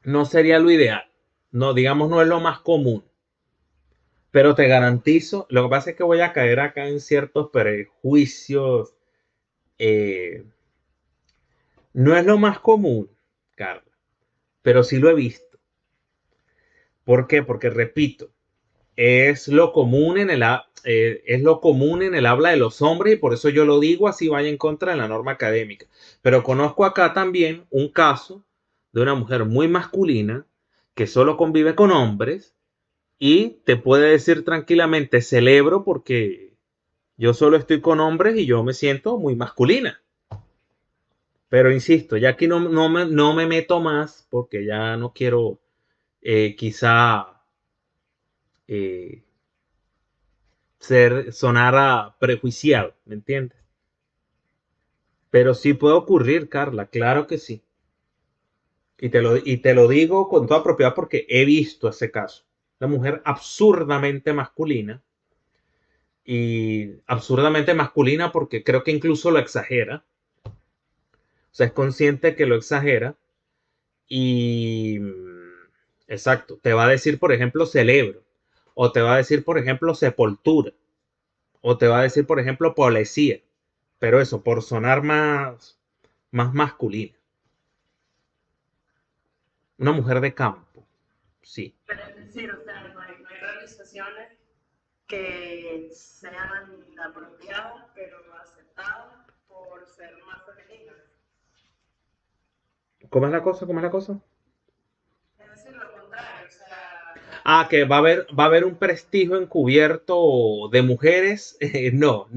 [SPEAKER 1] No sería lo ideal. No, digamos, no es lo más común. Pero te garantizo, lo que pasa es que voy a caer acá en ciertos prejuicios. eh, no es lo más común, Carla, pero sí lo he visto. ¿Por qué? Porque repito, es lo común en el habla de los hombres y por eso yo lo digo así vaya en contra de la norma académica. Pero conozco acá también un caso de una mujer muy masculina que solo convive con hombres y te puede decir tranquilamente celebro porque yo solo estoy con hombres y yo me siento muy masculina. Pero insisto, ya aquí no me meto más porque ya no quiero quizá eh, sonar a prejuiciado, ¿me entiendes? Pero sí puede ocurrir, Carla, claro que sí. Y te lo digo con toda propiedad porque he visto ese caso. Una mujer absurdamente masculina y absurdamente masculina porque creo que incluso lo exagera. O sea, es consciente que lo exagera y exacto, te va a decir, por ejemplo, celebro, o te va a decir, por ejemplo, sepultura, o te va a decir, por ejemplo, policía, pero eso, por sonar más masculina. Una mujer de campo, sí.
[SPEAKER 2] Pero es decir, o sea, no hay realizaciones que sean apropiadas, pero aceptadas por ser más femeninas.
[SPEAKER 1] ¿Cómo es la cosa? ¿Cómo es la cosa?
[SPEAKER 2] Es decir, lo contrario, o sea,
[SPEAKER 1] Ah, que va a haber un prestigio encubierto de mujeres. No.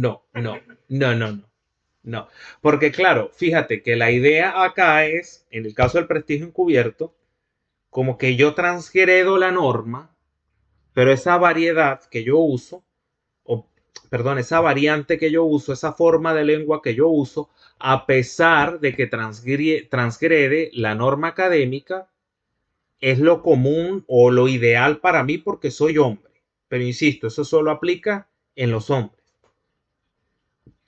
[SPEAKER 1] No. Porque claro, fíjate que la idea acá es, en el caso del prestigio encubierto, como que yo transgredo la norma, pero esa variedad que yo uso, o perdón, esa variante que yo uso, esa forma de lengua que yo uso, a pesar de que transgrede la norma académica, es lo común o lo ideal para mí porque soy hombre. Pero insisto, eso solo aplica en los hombres.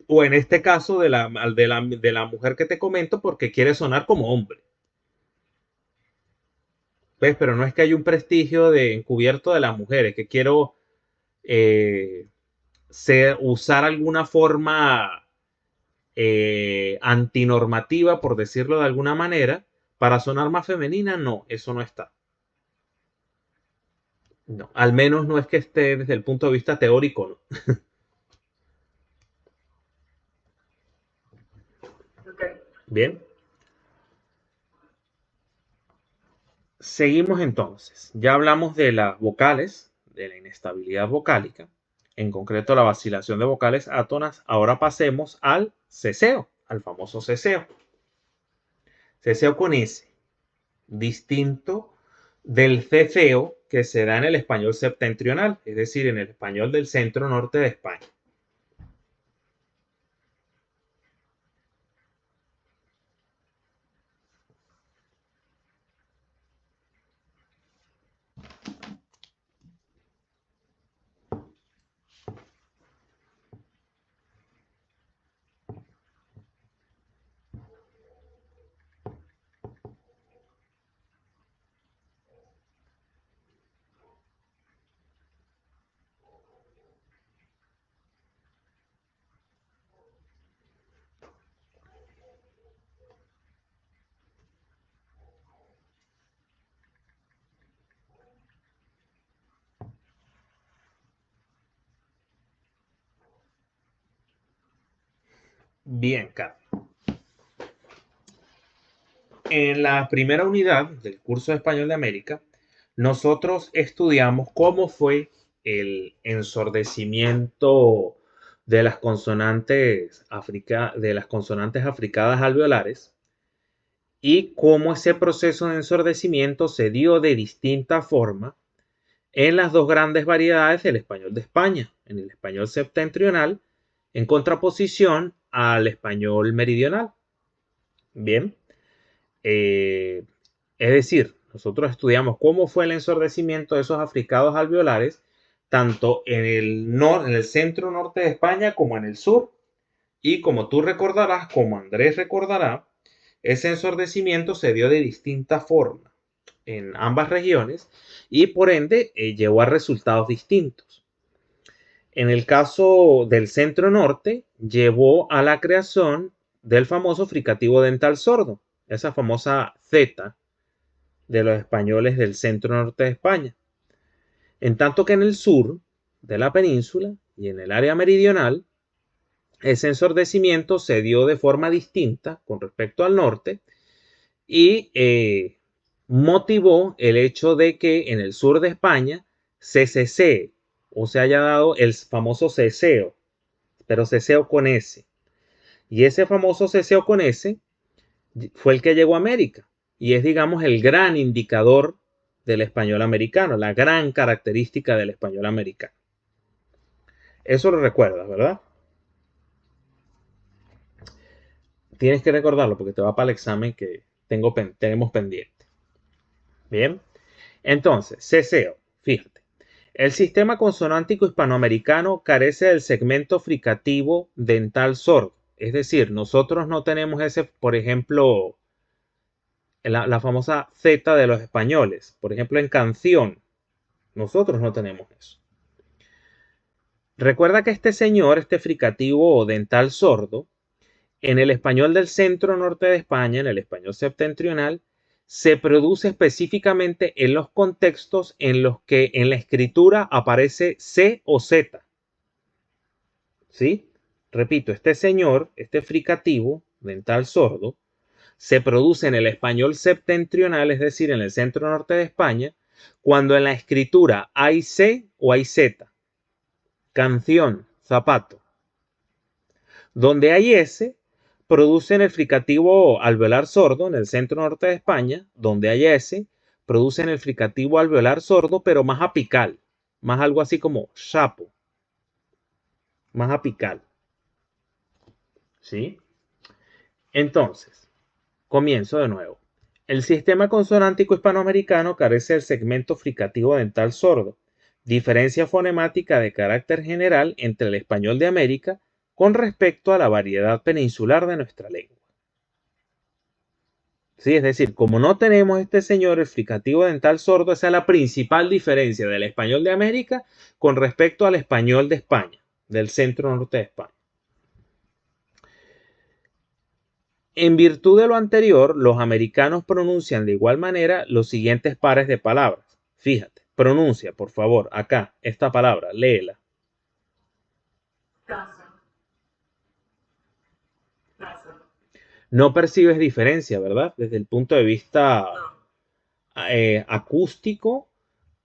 [SPEAKER 1] O en este caso de la mujer que te comento porque quiere sonar como hombre. ¿Ves? Pero no es que haya un prestigio de encubierto de las mujeres, que quiero eh, usar alguna forma antinormativa, por decirlo de alguna manera, para sonar más femenina. No, eso no está. No, al menos no es que esté desde el punto de vista teórico, ¿no? Bien, seguimos entonces. Ya hablamos de las vocales, de la inestabilidad vocálica, en concreto la vacilación de vocales átonas. Ahora pasemos al ceseo, al famoso ceseo. Ceseo con S, distinto del ceceo que se da en el español septentrional, es decir, en el español del centro norte de España. Bien, Carlos. En la primera unidad del curso de Español de América, nosotros estudiamos cómo fue el ensordecimiento de las consonantes, africadas alveolares y cómo ese proceso de ensordecimiento se dio de distinta forma en las dos grandes variedades del español de España, en el español septentrional, en contraposición al español meridional. Bien, es decir, nosotros estudiamos cómo fue el ensordecimiento de esos africados alveolares, tanto en el centro norte de España como en el sur. Y como tú recordarás, como Andrés recordará, ese ensordecimiento se dio de distinta forma en ambas regiones y por ende llevó a resultados distintos. En el caso del centro norte, llevó a la creación del famoso fricativo dental sordo, esa famosa Z de los españoles del centro norte de España. En tanto que en el sur de la península y en el área meridional, ese ensordecimiento se dio de forma distinta con respecto al norte y motivó el hecho de que en el sur de España se cesee o se haya dado el famoso ceseo, pero ceseo con S. Y ese famoso ceseo con S fue el que llegó a América y es, digamos, el gran indicador del español americano, la gran característica del español americano. Eso lo recuerdas, ¿verdad? Tienes que recordarlo porque te va para el examen que tenemos pendiente. Bien, entonces, ceseo, fíjate. El sistema consonántico hispanoamericano carece del segmento fricativo dental sordo. Es decir, nosotros no tenemos ese, por ejemplo, la famosa Z de los españoles. Por ejemplo, en canción, nosotros no tenemos eso. Recuerda que este señor, este fricativo dental sordo, en el español del centro norte de España, en el español septentrional, se produce específicamente en los contextos en los que en la escritura aparece C o Z. ¿Sí? Repito, este señor, este fricativo dental sordo, se produce en el español septentrional, es decir, en el centro norte de España, cuando en la escritura hay C o hay Z. Canción, zapato. Donde hay S, producen el fricativo alveolar sordo en el centro norte de España. Donde hay S, producen el fricativo alveolar sordo, pero más apical. Más algo así como chapo. Más apical. ¿Sí? Entonces, comienzo de nuevo. El sistema consonántico hispanoamericano carece del segmento fricativo dental sordo, diferencia fonemática de carácter general entre el español de América con respecto a la variedad peninsular de nuestra lengua. Sí, es decir, como no tenemos este señor, el fricativo dental sordo, esa es la principal diferencia del español de América con respecto al español de España, del centro norte de España. En virtud de lo anterior, los americanos pronuncian de igual manera los siguientes pares de palabras. Fíjate, pronuncia, por favor, acá, esta palabra, léela.
[SPEAKER 2] Taza. Taza.
[SPEAKER 1] No percibes diferencia, ¿verdad? Desde el punto de vista
[SPEAKER 2] No,
[SPEAKER 1] acústico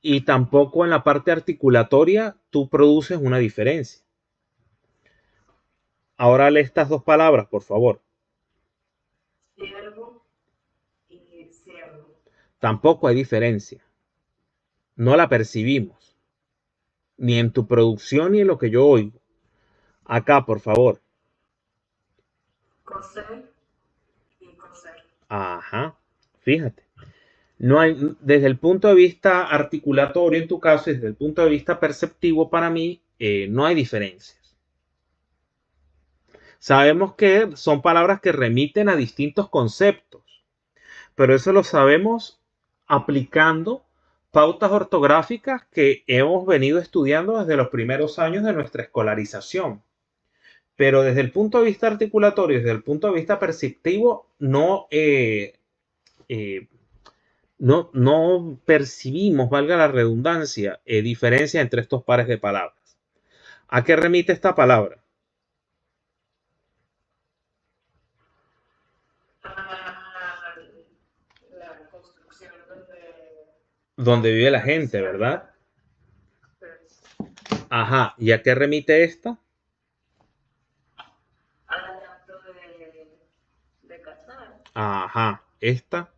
[SPEAKER 1] y tampoco en la parte articulatoria tú produces una diferencia. Ahora lee estas dos palabras, por favor.
[SPEAKER 2] siervo y siervo.
[SPEAKER 1] Tampoco hay diferencia. No la percibimos. Ni en tu producción ni en lo que yo oigo. Acá, por favor.
[SPEAKER 2] Coser y coser.
[SPEAKER 1] Ajá. Fíjate. No hay, desde el punto de vista articulatorio en tu caso y desde el punto de vista perceptivo para mí, no hay diferencias. Sabemos que son palabras que remiten a distintos conceptos, pero eso lo sabemos aplicando pautas ortográficas que hemos venido estudiando desde los primeros años de nuestra escolarización. Pero desde el punto de vista articulatorio, desde el punto de vista perceptivo, eh, no percibimos, valga la redundancia, diferencia entre estos pares de palabras. ¿A qué remite esta palabra?
[SPEAKER 2] A la construcción
[SPEAKER 1] Donde vive la
[SPEAKER 2] donde
[SPEAKER 1] gente,
[SPEAKER 2] se
[SPEAKER 1] ¿verdad?
[SPEAKER 2] habita. Pues,
[SPEAKER 1] Ajá. ¿Y a qué remite esta?
[SPEAKER 2] al acto de cazar.
[SPEAKER 1] Ajá. Esta.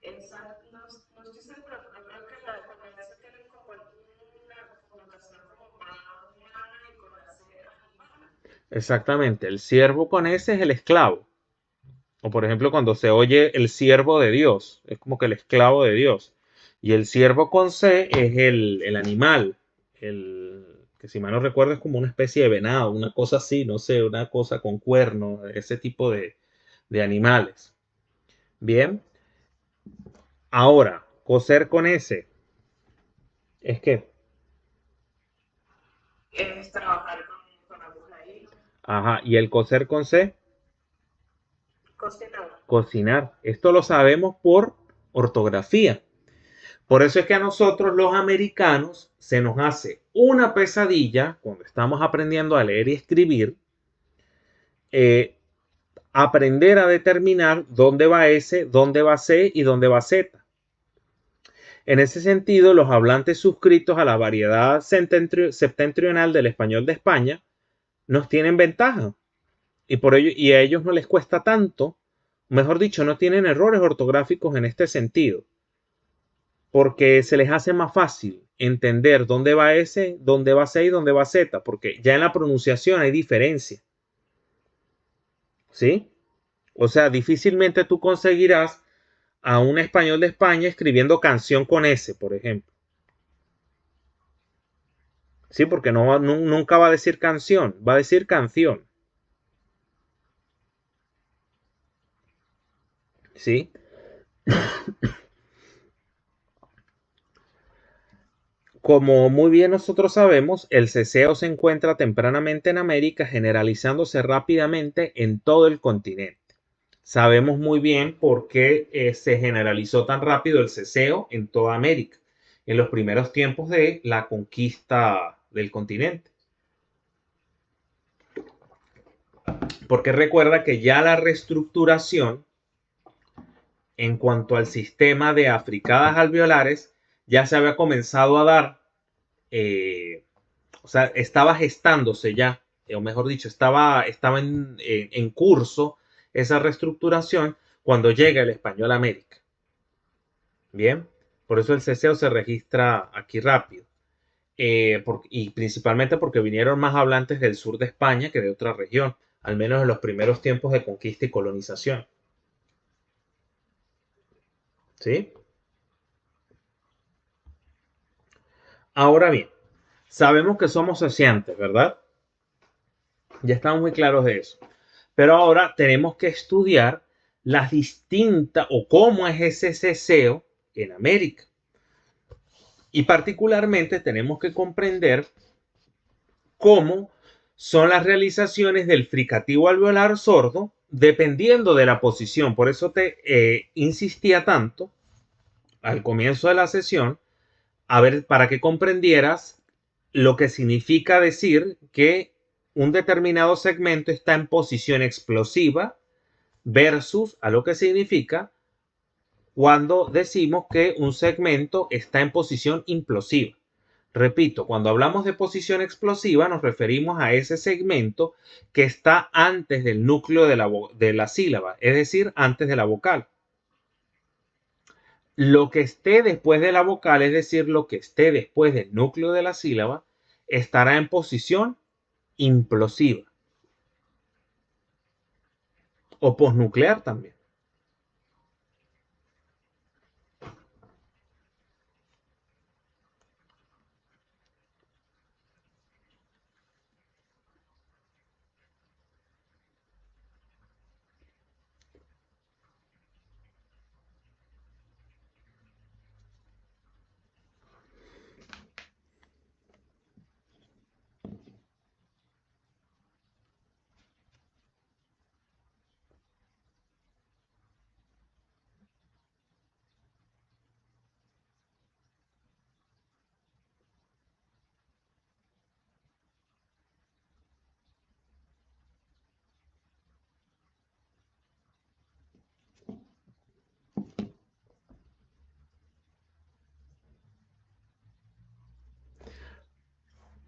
[SPEAKER 2] Esa, no, no estoy segura, pero creo que la combinación tiene como una connotación como más humana y con la C animal.
[SPEAKER 1] Exactamente. El siervo con S es el esclavo. O por ejemplo, cuando se oye el siervo de Dios, es como que el esclavo de Dios. Y el siervo con C es el animal. Que si mal no recuerdo es como una especie de venado, una cosa así, no sé, una cosa con cuernos, ese tipo de animales. Bien. Ahora, coser con S. Es que,
[SPEAKER 2] Es trabajar con aguja y hilo.
[SPEAKER 1] ajá, y el coser con C,
[SPEAKER 2] Cocinar.
[SPEAKER 1] cocinar. Esto lo sabemos por ortografía. Por eso es que a nosotros los americanos se nos hace una pesadilla cuando estamos aprendiendo a leer y escribir, eh, aprender a determinar dónde va S, dónde va C y dónde va Z. En ese sentido, los hablantes suscritos a la variedad septentrional del español de España nos tienen ventaja y por ello y a ellos no les cuesta tanto, mejor dicho, no tienen errores ortográficos en este sentido, porque se les hace más fácil entender dónde va S, dónde va C y dónde va Z, porque ya en la pronunciación hay diferencia. ¿Sí? O sea, difícilmente tú conseguirás a un español de España escribiendo canción con S, por ejemplo. Sí, porque nunca va a decir canción, va a decir canción. ¿Sí? Como muy bien nosotros sabemos, el ceceo se encuentra tempranamente en América, generalizándose rápidamente en todo el continente. Sabemos muy bien por qué se generalizó tan rápido el ceceo en toda América, en los primeros tiempos de la conquista del continente. Porque recuerda que ya la reestructuración en cuanto al sistema de africadas alveolares ya se había comenzado a dar, o sea, estaba gestándose ya, o mejor dicho, estaba en curso esa reestructuración cuando llega el español a América. Bien, por eso el ceseo se registra aquí rápido. Y principalmente porque vinieron más hablantes del sur de España que de otra región, al menos en los primeros tiempos de conquista y colonización. ¿Sí? Ahora bien, sabemos que somos saciantes, ¿verdad? Ya estamos muy claros de eso. Pero ahora tenemos que estudiar las distintas o cómo es ese ceseo en América. Y particularmente tenemos que comprender cómo son las realizaciones del fricativo alveolar sordo dependiendo de la posición. Por eso te insistía tanto al comienzo de la sesión, a ver, para que comprendieras lo que significa decir que un determinado segmento está en posición explosiva versus a lo que significa cuando decimos que un segmento está en posición implosiva. Repito, cuando hablamos de posición explosiva nos referimos a ese segmento que está antes del núcleo de la sílaba, es decir, antes de la vocal. Lo que esté después de la vocal, es decir, lo que esté después del núcleo de la sílaba, estará en posición implosiva o posnuclear también.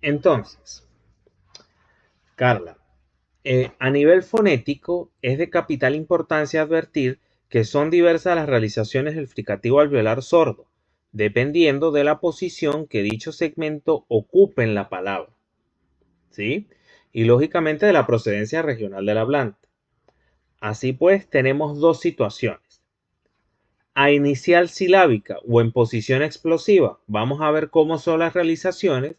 [SPEAKER 1] Entonces, Carla, a nivel fonético, es de capital importancia advertir que son diversas las realizaciones del fricativo alveolar sordo, dependiendo de la posición que dicho segmento ocupe en la palabra, ¿sí? Y lógicamente de la procedencia regional del hablante. Así pues, tenemos dos situaciones. A inicial silábica o en posición explosiva, vamos a ver cómo son las realizaciones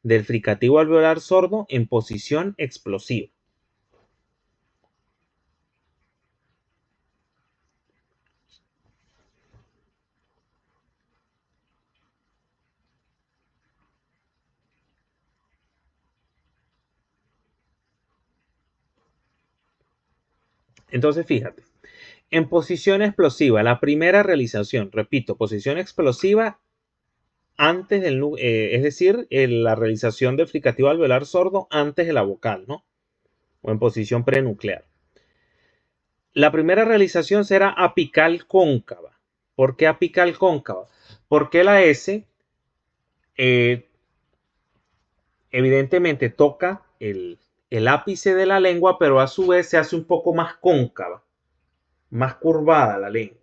[SPEAKER 1] del fricativo alveolar sordo en posición explosiva. Entonces, fíjate, en posición explosiva, la primera realización, repito, posición explosiva antes del, es decir, la realización del fricativo alveolar sordo antes de la vocal, ¿no? O en posición prenuclear. La primera realización será apical cóncava. ¿Por qué apical cóncava? Porque la S evidentemente toca el ápice de la lengua, pero a su vez se hace un poco más cóncava, más curvada la lengua.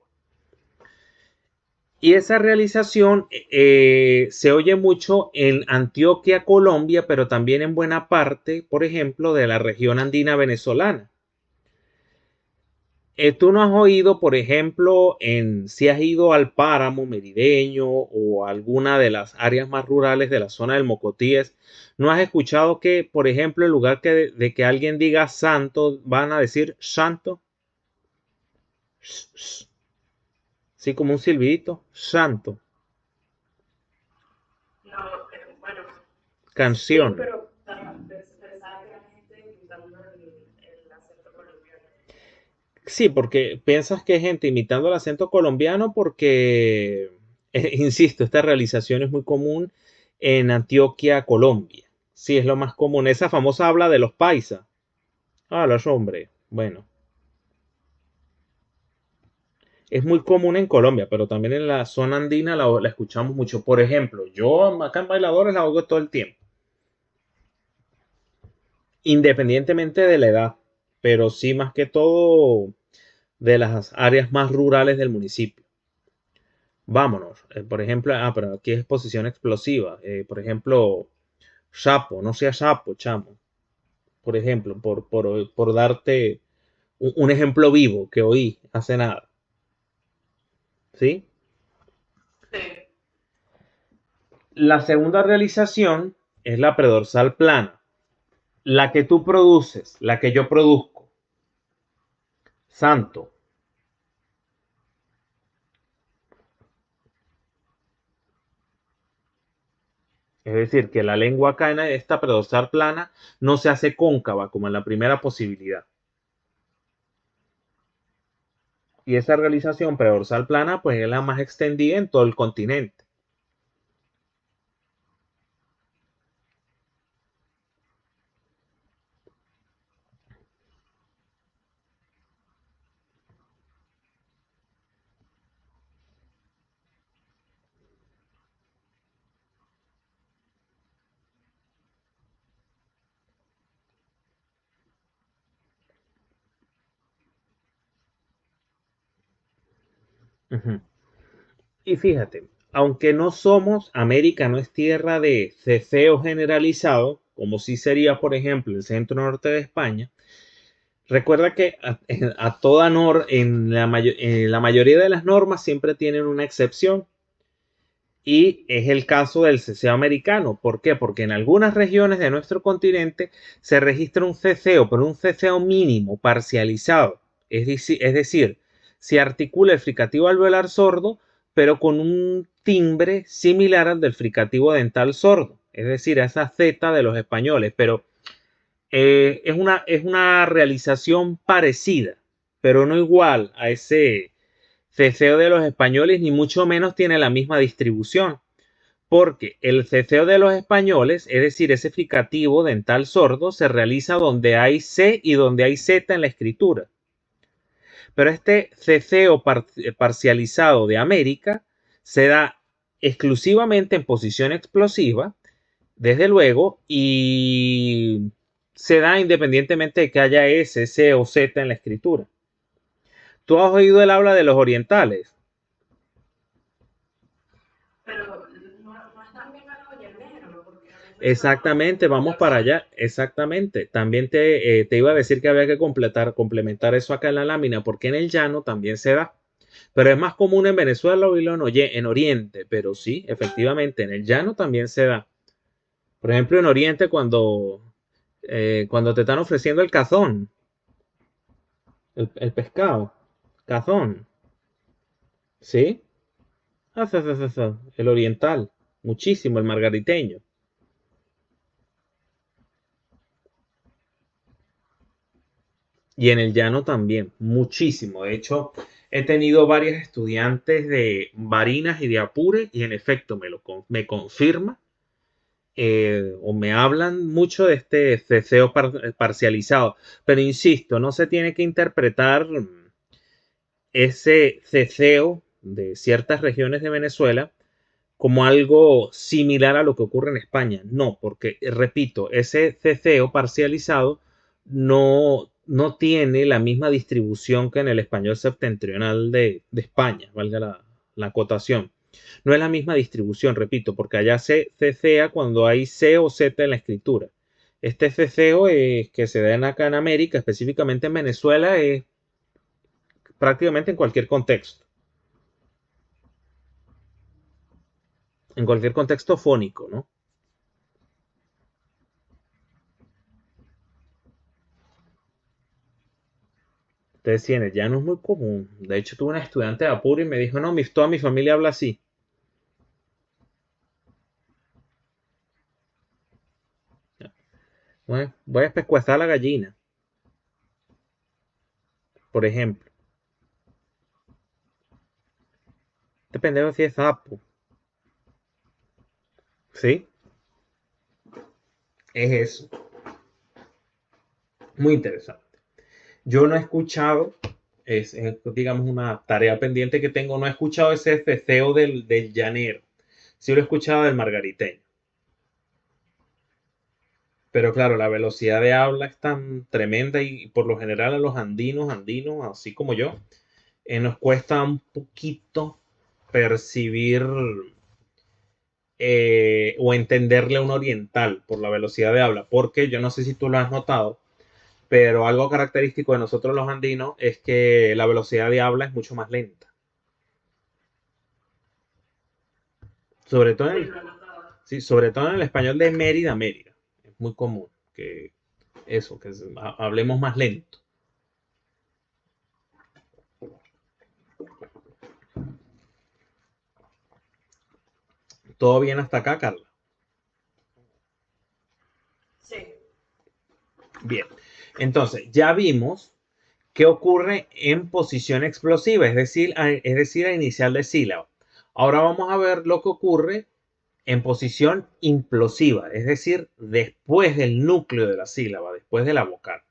[SPEAKER 1] Y esa realización se oye mucho en Antioquia, Colombia, pero también en buena parte, por ejemplo, de la región andina venezolana. Tú no has oído, por ejemplo, si has ido al páramo merideño o a alguna de las áreas más rurales de la zona del Mocotíes, no has escuchado que, por ejemplo, en lugar de que alguien diga santo, van a decir santo. Sí, como un silbidito, santo.
[SPEAKER 2] No, bueno, sí,
[SPEAKER 1] Canción.
[SPEAKER 2] pero pensaba que la gente imitando el acento colombiano.
[SPEAKER 1] Sí, porque piensas que es gente imitando el acento colombiano porque, insisto, esta realización es muy común en Antioquia, Colombia. Sí, es lo más común. Esa famosa habla de los paisas. Ah, los hombres. Bueno, es muy común en Colombia, pero también en la zona andina la escuchamos mucho. Por ejemplo, yo acá en Bailadores la oigo todo el tiempo, independientemente de la edad, pero sí más que todo de las áreas más rurales del municipio. Vámonos. Por ejemplo, pero aquí es posición explosiva. Por ejemplo, sapo, no sea sapo, chamo. Por ejemplo, por darte un ejemplo vivo que oí hace nada. ¿Sí?
[SPEAKER 2] Sí.
[SPEAKER 1] La segunda realización es la predorsal plana. La que tú produces, la que yo produzco. Santo. Es decir, que la lengua acá en esta predorsal plana no se hace cóncava como en la primera posibilidad. Y esa realización predorsal plana pues es la más extendida en todo el continente. Ujú. Y fíjate, aunque no somos, América no es tierra de ceceo generalizado, como sí sería, por ejemplo, el centro norte de España. Recuerda que a toda en la mayoría de las normas siempre tienen una excepción. Y es el caso del ceceo americano. ¿Por qué? Porque en algunas regiones de nuestro continente se registra un ceceo, pero un ceceo mínimo, parcializado. Es decir, se articula el fricativo alveolar sordo, pero con un timbre similar al del fricativo dental sordo. Es decir, a esa Z de los españoles. Pero es una realización parecida, pero no igual a ese ceceo de los españoles, ni mucho menos tiene la misma distribución. Porque el ceceo de los españoles, es decir, ese fricativo dental sordo, se realiza donde hay C y donde hay Z en la escritura. Pero este ceceo parcializado de América se da exclusivamente en posición explosiva, desde luego, y se da independientemente de que haya S, C o Z en la escritura. ¿Tú has oído el habla de los orientales?
[SPEAKER 2] Pero no es también algo llanero, porque a mí me sonaba como
[SPEAKER 1] Exactamente, vamos para
[SPEAKER 2] comunicación.
[SPEAKER 1] allá. Exactamente. También te iba a decir que había que complementar eso acá en la lámina, porque en el llano también se da. Pero es más común en Venezuela oírlo en Oriente. Pero sí, efectivamente, en el llano también se da. Por ejemplo, en Oriente, cuando te están ofreciendo el cazón, el pescado, cazón, ¿sí? El oriental, muchísimo, el margariteño. Y en el llano también, muchísimo. De hecho, he tenido varios estudiantes de Barinas y de Apure y en efecto me confirma o me hablan mucho de este ceseo parcializado. Pero insisto, no se tiene que interpretar ese ceseo de ciertas regiones de Venezuela como algo similar a lo que ocurre en España. No, porque, repito, ese ceceo parcializado no tiene la misma distribución que en el español septentrional de España, valga la acotación. No es la misma distribución, repito, porque allá se cecea cuando hay C o Z en la escritura. Este ceceo que se da acá en América, específicamente en Venezuela, es prácticamente en cualquier contexto fónico, ¿no? Te decía, ya no es muy común. De hecho, tuve una estudiante de Apure y me dijo, no, toda mi familia habla así. Voy a pescuezar la gallina, por ejemplo. Depende de si es sapo. ¿Sí? Es eso. Muy interesante. Yo no he escuchado, digamos una tarea pendiente que tengo, no he escuchado ese ceceo del llanero. Sí lo he escuchado del margariteño. Pero claro, la velocidad de habla es tan tremenda y por lo general a los andinos, así como yo, nos cuesta un poquito percibir o entenderle a un oriental por la velocidad de habla, porque yo no sé si tú lo has notado, pero algo característico de nosotros los andinos es que la velocidad de habla es mucho más lenta, sobre todo
[SPEAKER 2] Sí,
[SPEAKER 1] en,
[SPEAKER 2] lo he notado.
[SPEAKER 1] sí, sobre todo en el español de Mérida a Mérida. Es muy común que hablemos más lento. ¿Todo bien hasta acá, Carla?
[SPEAKER 2] Sí.
[SPEAKER 1] Bien. Entonces, ya vimos qué ocurre en posición explosiva, es decir, a inicial de sílaba. Ahora vamos a ver lo que ocurre en posición implosiva, es decir, después del núcleo de la sílaba, después de la vocal.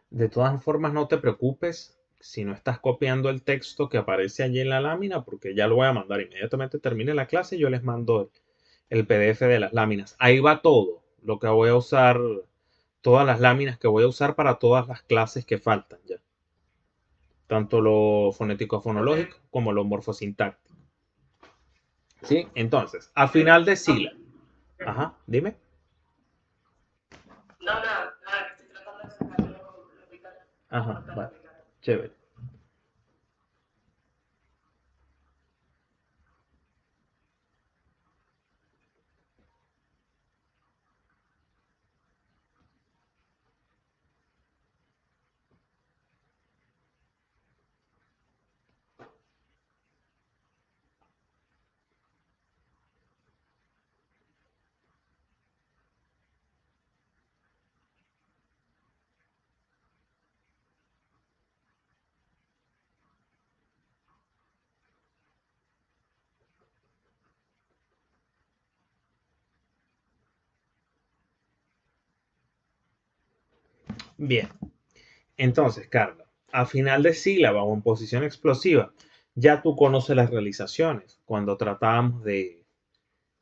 [SPEAKER 1] De todas formas, no te preocupes si no estás copiando el texto que aparece allí en la lámina, porque ya lo voy a mandar inmediatamente termine la clase. Yo les mando el PDF de las láminas. Ahí va todo lo que voy a usar, todas las láminas que voy a usar para todas las clases que faltan ya. Tanto lo fonético-fonológico como lo morfosintáctico. ¿Sí? Entonces, a final de sílaba. Ajá, dime.
[SPEAKER 2] No, nada, nada, estoy tratando de sacar lo vital.
[SPEAKER 1] Ajá, vale. Chévere. Bien. Entonces, Carla, a final de sílaba o en posición explosiva, ya tú conoces las realizaciones cuando tratábamos de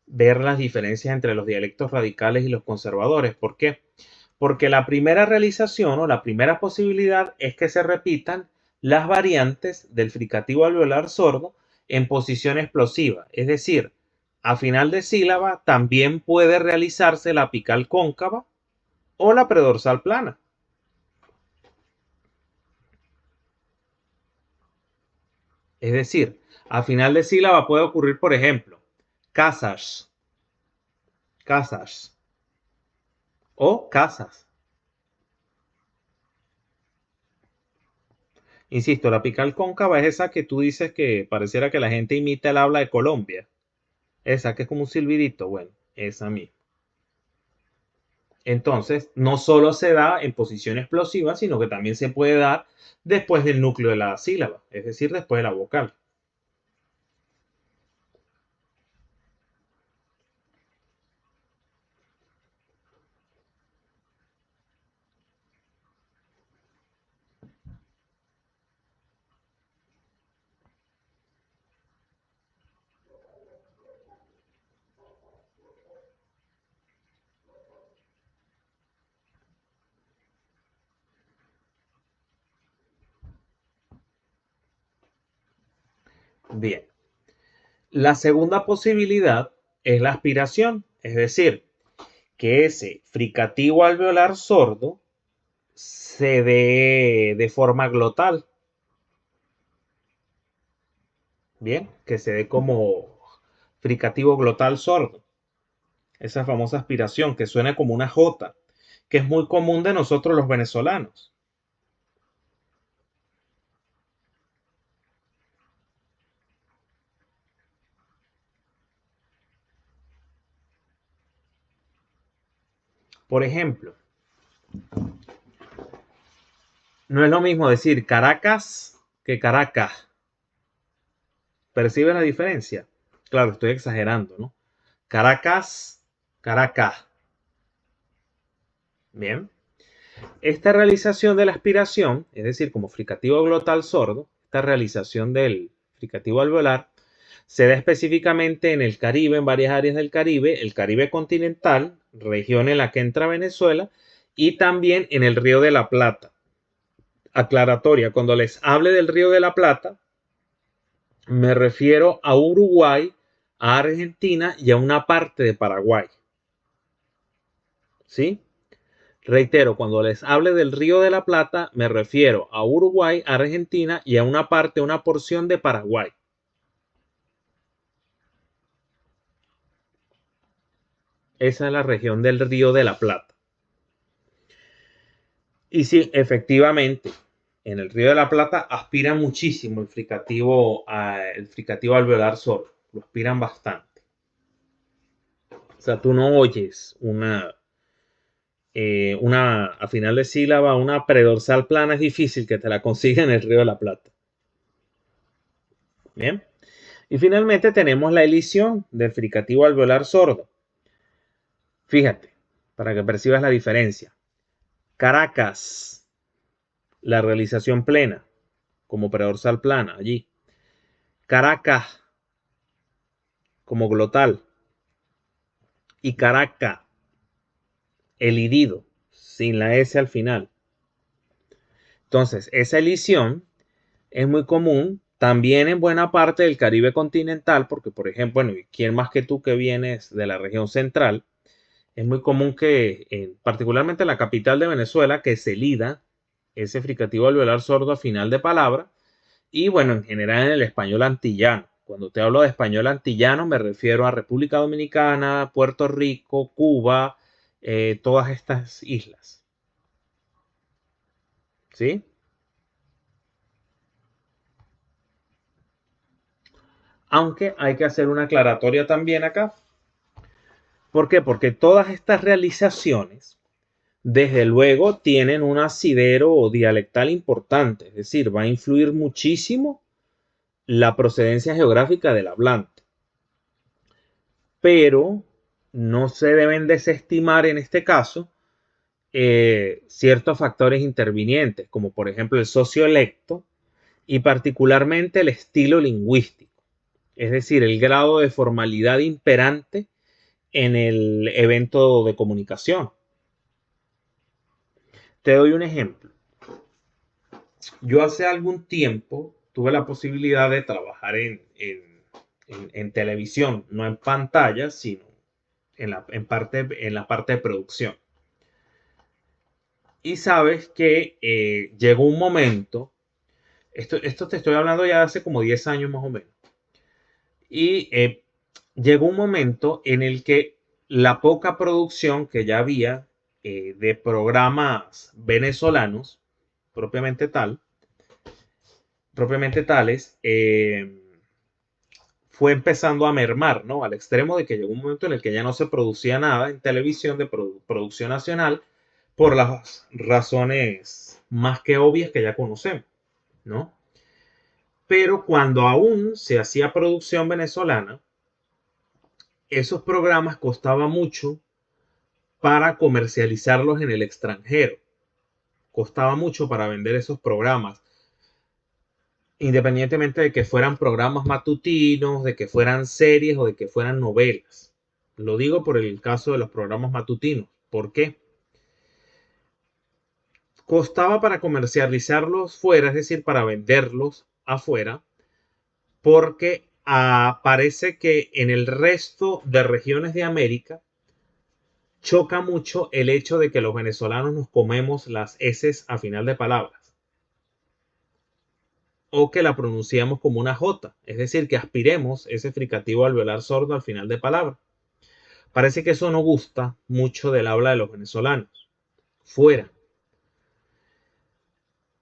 [SPEAKER 1] ver las diferencias entre los dialectos radicales y los conservadores. ¿Por qué? Porque la primera realización o la primera posibilidad es que se repitan las variantes del fricativo alveolar sordo en posición explosiva. Es decir, a final de sílaba también puede realizarse la apical cóncava o la predorsal plana. Es decir, a final de sílaba puede ocurrir, por ejemplo, casas, casas o casas. Insisto, la apical cóncava es esa que tú dices que pareciera que la gente imita el habla de Colombia. Esa que es como un silbidito. Bueno, esa misma. Entonces, no solo se da en posición explosiva, sino que también se puede dar después del núcleo de la sílaba, es decir, después de la vocal. Bien. La segunda posibilidad es la aspiración, es decir, que ese fricativo alveolar sordo se dé de forma glotal. Bien, que se dé como fricativo glotal sordo. Esa famosa aspiración que suena como una J, que es muy común de nosotros los venezolanos. Por ejemplo, no es lo mismo decir Caracas que Caracas. ¿Percibe la diferencia? Claro, estoy exagerando, ¿no? Caracas, Caracas. Bien. Esta realización de la aspiración, es decir, como fricativo glotal sordo, esta realización del fricativo alveolar, se da específicamente en el Caribe, en varias áreas del Caribe, el Caribe continental, región en la que entra Venezuela, y también en el Río de la Plata. Aclaratoria, cuando les hable del Río de la Plata, me refiero a Uruguay, a Argentina y a una parte de Paraguay. ¿Sí? Reitero, cuando les hable del Río de la Plata, me refiero a Uruguay, Argentina y a una parte, una porción de Paraguay. Esa es la región del Río de la Plata. Y sí, efectivamente, en el Río de la Plata aspira muchísimo el fricativo alveolar sordo. Lo aspiran bastante. O sea, tú no oyes a final de sílaba, una predorsal plana es difícil que te la consiga en el Río de la Plata. Bien. Y finalmente tenemos la elisión del fricativo alveolar sordo. Fíjate, para que percibas la diferencia. Caracas, la realización plena, como predorsal plana, allí. Caracas, como glotal. Y Caraca, el hirido, sin la S al final. Entonces, esa elisión es muy común también en buena parte del Caribe continental, porque, por ejemplo, bueno, ¿quién más que tú que vienes de la región central? Es muy común que, particularmente en la capital de Venezuela, que se elida ese fricativo alveolar sordo a final de palabra. Y bueno, en general en el español antillano. Cuando te hablo de español antillano me refiero a República Dominicana, Puerto Rico, Cuba, todas estas islas. ¿Sí? Aunque hay que hacer una aclaratoria también acá. ¿Por qué? Porque todas estas realizaciones, desde luego, tienen un asidero dialectal importante. Es decir, va a influir muchísimo la procedencia geográfica del hablante. Pero no se deben desestimar en este caso ciertos factores intervinientes, como por ejemplo el sociolecto y particularmente el estilo lingüístico, es decir, el grado de formalidad imperante en el evento de comunicación. Te doy un ejemplo. Yo hace algún tiempo tuve la posibilidad de trabajar en televisión, no en pantalla, sino en la parte de producción. Y sabes que llegó un momento, esto te estoy hablando ya de hace como 10 años más o menos, y llegó un momento en el que la poca producción que ya había de programas venezolanos, propiamente tales, fue empezando a mermar, ¿no? Al extremo de que llegó un momento en el que ya no se producía nada en televisión de producción nacional por las razones más que obvias que ya conocemos, ¿no? Pero cuando aún se hacía producción venezolana, esos programas costaba mucho para comercializarlos en el extranjero. Costaba mucho para vender esos programas, independientemente de que fueran programas matutinos, de que fueran series o de que fueran novelas. Lo digo por el caso de los programas matutinos. ¿Por qué? Costaba para comercializarlos fuera, es decir, para venderlos afuera, porque parece que en el resto de regiones de América choca mucho el hecho de que los venezolanos nos comemos las S a final de palabras o que la pronunciamos como una J, es decir, que aspiremos ese fricativo alveolar sordo al final de palabra. Parece que eso no gusta mucho del habla de los venezolanos. Fuera.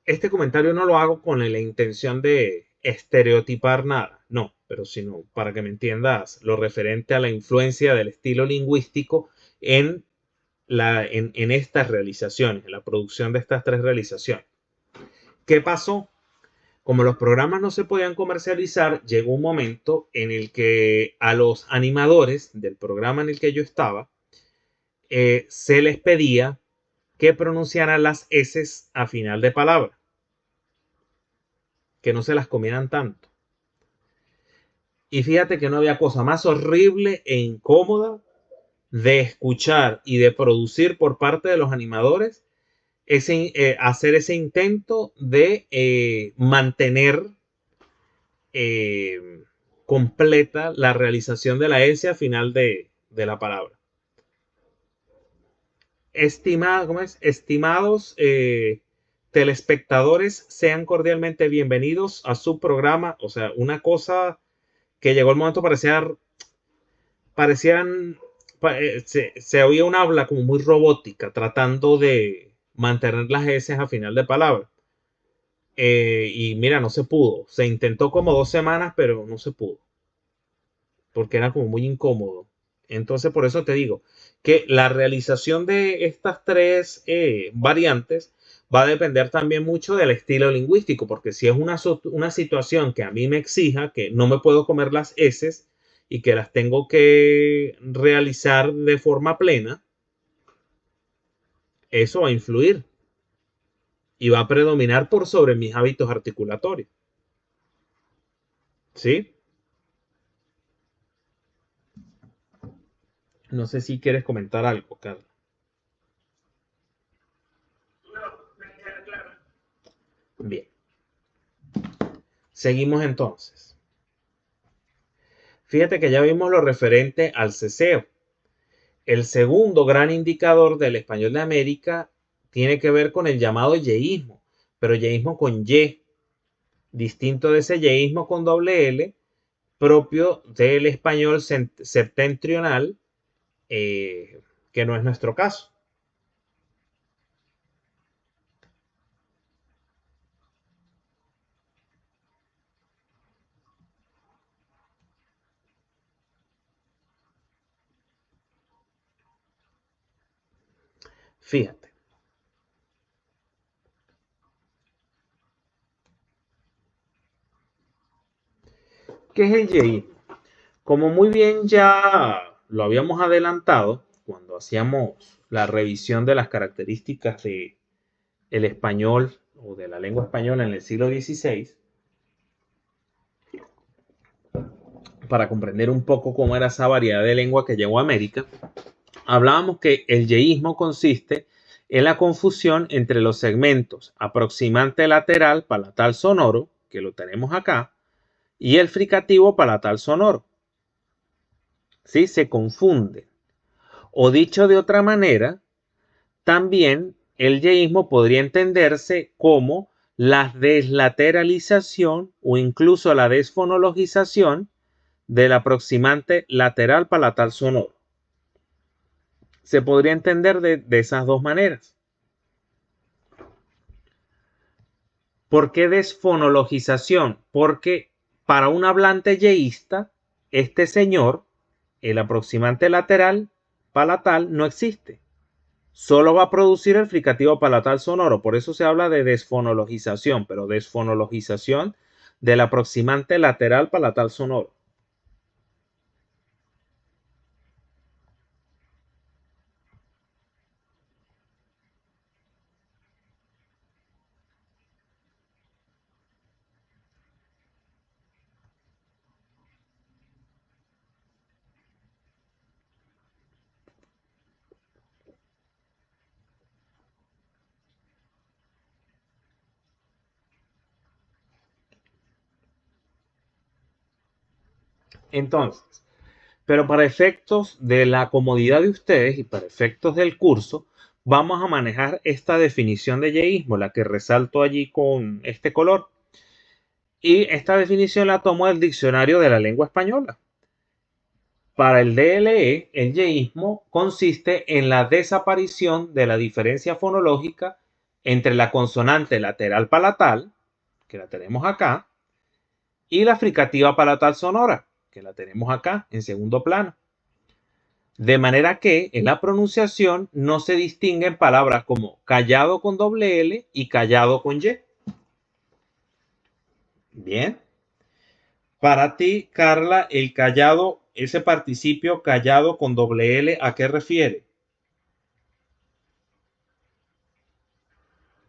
[SPEAKER 1] Este comentario no lo hago con la intención de estereotipar nada, no, pero sino para que me entiendas lo referente a la influencia del estilo lingüístico en estas realizaciones, en la producción de estas tres realizaciones. ¿Qué pasó? Como los programas no se podían comercializar, llegó un momento en el que a los animadores del programa en el que yo estaba, se les pedía que pronunciaran las S a final de palabra, que no se las comieran tanto. Y fíjate que no había cosa más horrible e incómoda de escuchar y de producir por parte de los animadores hacer ese intento de mantener completa la realización de la S al final de la palabra. Estimados telespectadores, sean cordialmente bienvenidos a su programa. O sea, una cosa que llegó el momento se oía un habla como muy robótica, tratando de mantener las S al final de palabra. Y mira, no se pudo. Se intentó como 2 semanas, pero no se pudo. Porque era como muy incómodo. Entonces, por eso te digo que la realización de estas tres variantes va a depender también mucho del estilo lingüístico, porque si es una situación que a mí me exija que no me puedo comer las S y que las tengo que realizar de forma plena, eso va a influir. y va a predominar por sobre mis hábitos articulatorios. ¿Sí? No sé si quieres comentar algo, Carla.
[SPEAKER 2] No, me queda claro.
[SPEAKER 1] Bien. Seguimos entonces. Fíjate que ya vimos lo referente al ceseo. El segundo gran indicador del español de América tiene que ver con el llamado yeísmo, pero yeísmo con Y, distinto de ese yeísmo con doble L, propio del español septentrional, que no es nuestro caso. Fíjate. ¿Qué es el yeísmo? Como muy bien ya lo habíamos adelantado cuando hacíamos la revisión de las características del español o de la lengua española en el siglo XVI, para comprender un poco cómo era esa variedad de lengua que llegó a América, hablábamos que el yeísmo consiste en la confusión entre los segmentos aproximante lateral palatal sonoro, que lo tenemos acá, y el fricativo palatal sonoro. ¿Sí? Se confunde. O dicho de otra manera, también el yeísmo podría entenderse como la deslateralización o incluso la desfonologización del aproximante lateral palatal sonoro. Se podría entender de esas dos maneras. ¿Por qué desfonologización? Porque para un hablante yeísta, este señor, el aproximante lateral palatal, no existe. Solo va a producir el fricativo palatal sonoro. Por eso se habla de desfonologización, pero desfonologización del aproximante lateral palatal sonoro. Entonces, pero para efectos de la comodidad de ustedes y para efectos del curso, vamos a manejar esta definición de yeísmo, la que resalto allí con este color. Y esta definición la tomo del diccionario de la lengua española. Para el DLE, el yeísmo consiste en la desaparición de la diferencia fonológica entre la consonante lateral palatal, que la tenemos acá, y la fricativa palatal sonora, que la tenemos acá en segundo plano. De manera que en la pronunciación no se distinguen palabras como callado con doble L y callado con Y. Bien. Para ti, Carla, el callado, ese participio callado con doble L, ¿a qué refiere?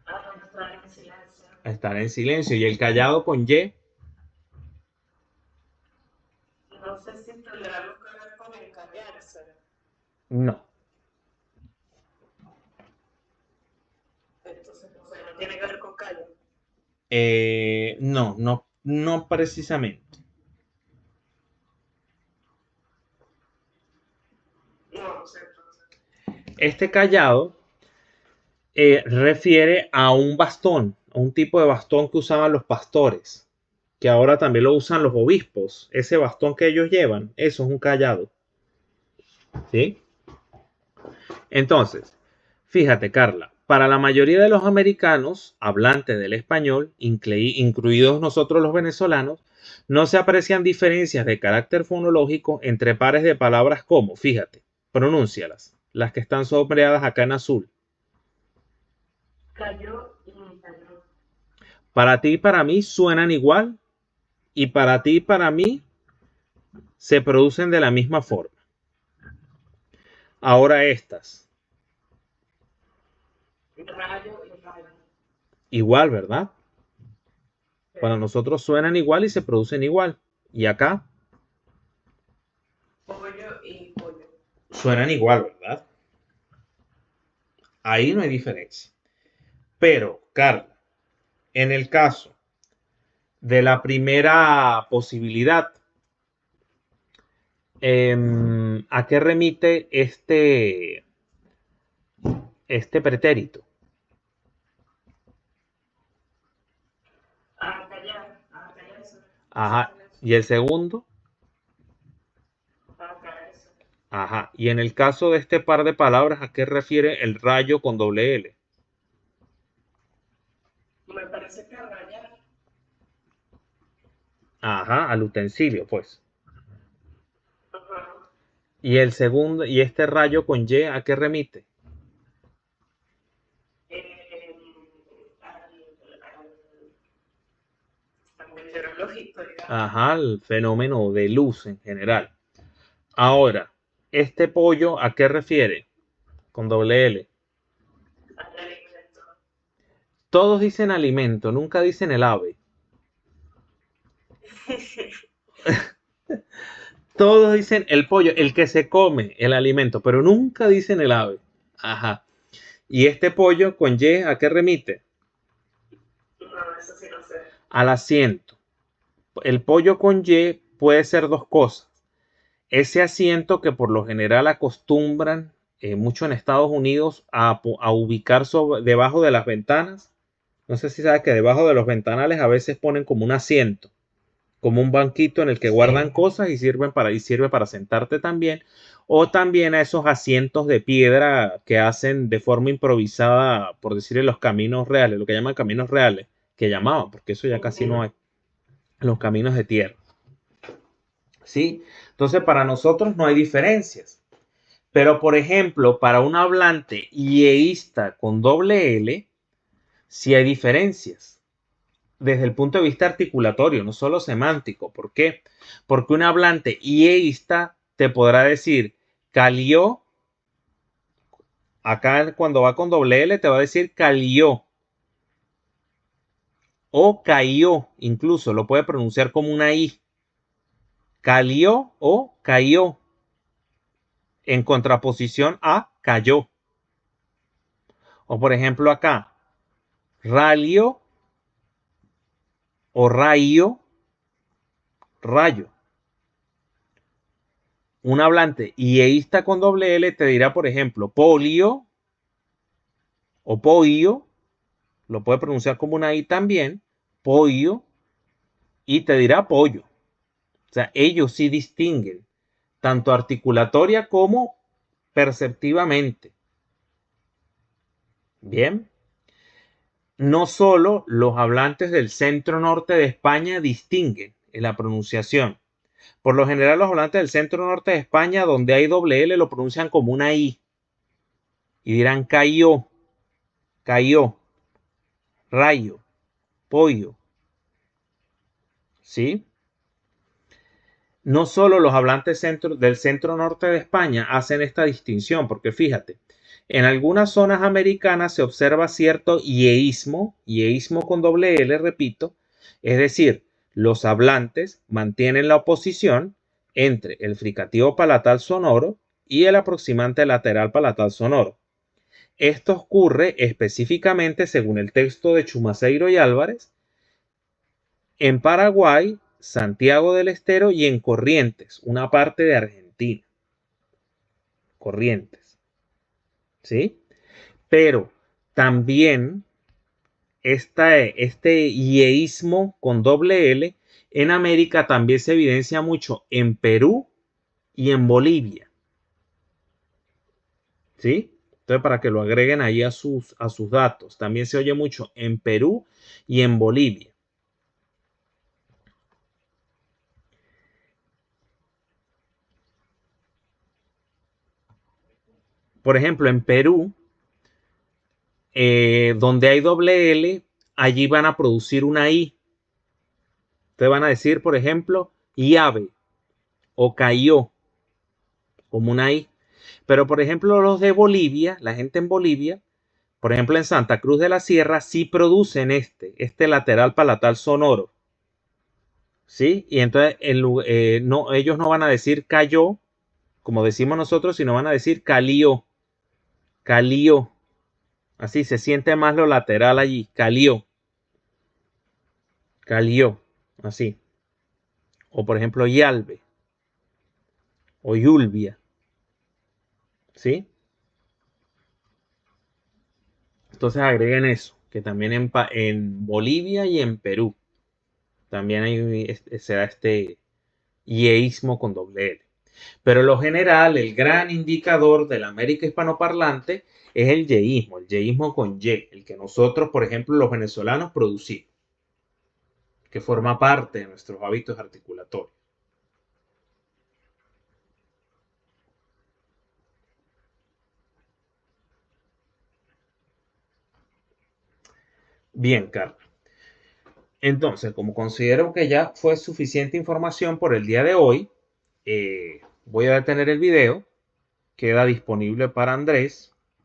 [SPEAKER 2] A estar en silencio.
[SPEAKER 1] A estar en silencio. ¿Y el callado con Y?
[SPEAKER 2] No sé si tendrá algo que ver con el callarse.
[SPEAKER 1] No.
[SPEAKER 2] Entonces, no sé, no tiene que ver con callo.
[SPEAKER 1] No precisamente.
[SPEAKER 2] No, no sé.
[SPEAKER 1] Este callado refiere a un bastón, a un tipo de bastón que usaban los pastores, que ahora también lo usan los obispos. Ese bastón que ellos llevan, eso es un callado. ¿Sí? Entonces, fíjate, Carla, para la mayoría de los americanos hablantes del español, incluidos nosotros los venezolanos, no se aprecian diferencias de carácter fonológico entre pares de palabras como, fíjate, pronúncialas, las que están sombreadas acá en azul.
[SPEAKER 2] Cayó y cayó.
[SPEAKER 1] Para ti y para mí suenan igual y para ti y para mí se producen de la misma forma. Ahora estas.
[SPEAKER 2] Rayo y rayo.
[SPEAKER 1] Igual, ¿verdad? Para
[SPEAKER 2] Sí.
[SPEAKER 1] nosotros suenan igual y se producen igual. Y acá
[SPEAKER 2] Pollo y pollo.
[SPEAKER 1] suenan igual, ¿verdad? Ahí no hay diferencia. Pero, Carla, en el caso de la primera posibilidad, ¿a qué remite este pretérito?
[SPEAKER 2] A callar eso. Ese
[SPEAKER 1] Ajá.
[SPEAKER 2] silencio.
[SPEAKER 1] ¿Y el segundo?
[SPEAKER 2] A callar eso.
[SPEAKER 1] Ajá. Y en el caso de este par de palabras, ¿a qué refiere el rayo con doble L?
[SPEAKER 2] Me parece que rayar.
[SPEAKER 1] Ajá, al utensilio, pues.
[SPEAKER 2] Ajá.
[SPEAKER 1] Y el segundo, y este rayo con Y, ¿a qué remite?
[SPEAKER 2] Eh, al meteorológico, digamos.
[SPEAKER 1] Ajá, el fenómeno de luz en general. Ahora, este pollo, ¿a qué refiere? Con doble L.
[SPEAKER 2] Al alimento.
[SPEAKER 1] Todos dicen alimento, nunca dicen el ave. Todos dicen el pollo, el que se come, el alimento, pero nunca dicen el ave. Ajá. ¿Y este pollo con Y a qué remite?
[SPEAKER 2] No, eso sí no sé.
[SPEAKER 1] Al asiento. El pollo con Y puede ser dos cosas. Ese asiento que por lo general acostumbran mucho en Estados Unidos a ubicar debajo de las ventanas. No sé si sabes que debajo de los ventanales a veces ponen como un asiento, como un banquito en el que guardan
[SPEAKER 2] Sí.
[SPEAKER 1] cosas y sirve para sentarte también. O también a esos asientos de piedra que hacen de forma improvisada, por decir en los caminos reales, lo que llaman caminos reales, que llamaban, porque eso ya casi no hay, los caminos de tierra. ¿Sí? Entonces, para nosotros no hay diferencias. Pero, por ejemplo, para un hablante yeísta con doble L, sí hay diferencias. Desde el punto de vista articulatorio, no solo semántico. ¿Por qué? Porque un hablante yeísta te podrá decir calió. Acá cuando va con doble L te va a decir calió. O cayó. Incluso lo puede pronunciar como una I. Calió o cayó. En contraposición a cayó. O por ejemplo acá, ralio o rayo, rayo. Un hablante yeísta con doble L te dirá, por ejemplo, polio o pollo, lo puede pronunciar como una I también, pollo, y te dirá pollo. O sea, ellos sí distinguen, tanto articulatoria como perceptivamente. Bien, no solo los hablantes del centro norte de España distinguen en la pronunciación. Por lo general, los hablantes del centro norte de España, donde hay doble L, lo pronuncian como una I y dirán cayó, cayó, rayo, pollo. ¿Sí? No solo los hablantes del centro norte de España hacen esta distinción, porque fíjate, en algunas zonas americanas se observa cierto yeísmo, yeísmo con doble L, repito, es decir, los hablantes mantienen la oposición entre el fricativo palatal sonoro y el aproximante lateral palatal sonoro. Esto ocurre específicamente, según el texto de Chumaceiro y Álvarez, en Paraguay, Santiago del Estero y en Corrientes, una parte de Argentina. Corrientes, ¿sí? Pero también este yeísmo con doble L en América también se evidencia mucho en Perú y en Bolivia, ¿sí? Entonces, para que lo agreguen ahí a sus datos, también se oye mucho en Perú y en Bolivia. Por ejemplo, en Perú, donde hay doble L, allí van a producir una I. Te van a decir, por ejemplo, llave o cayó, como una I. Pero, por ejemplo, los de Bolivia, la gente en Bolivia, Por ejemplo, en Santa Cruz de la Sierra sí producen este lateral palatal sonoro. ¿Sí? Y entonces no, ellos no van a decir cayó, como decimos nosotros, sino van a decir calío, calío. Así se siente más lo lateral allí, calío, calío, así. O por ejemplo, yalbe o yulvia, ¿sí? Entonces agreguen eso, que también en Bolivia y en Perú también se da este yeísmo con doble L. Pero en lo general, el gran indicador de la América hispanoparlante es el yeísmo con Y, el que nosotros, por ejemplo, los venezolanos producimos, que forma parte de nuestros hábitos articulatorios. Bien, Carlos. Entonces, como considero que ya fue suficiente información por el día de hoy, voy a detener el video. Queda disponible para Andrés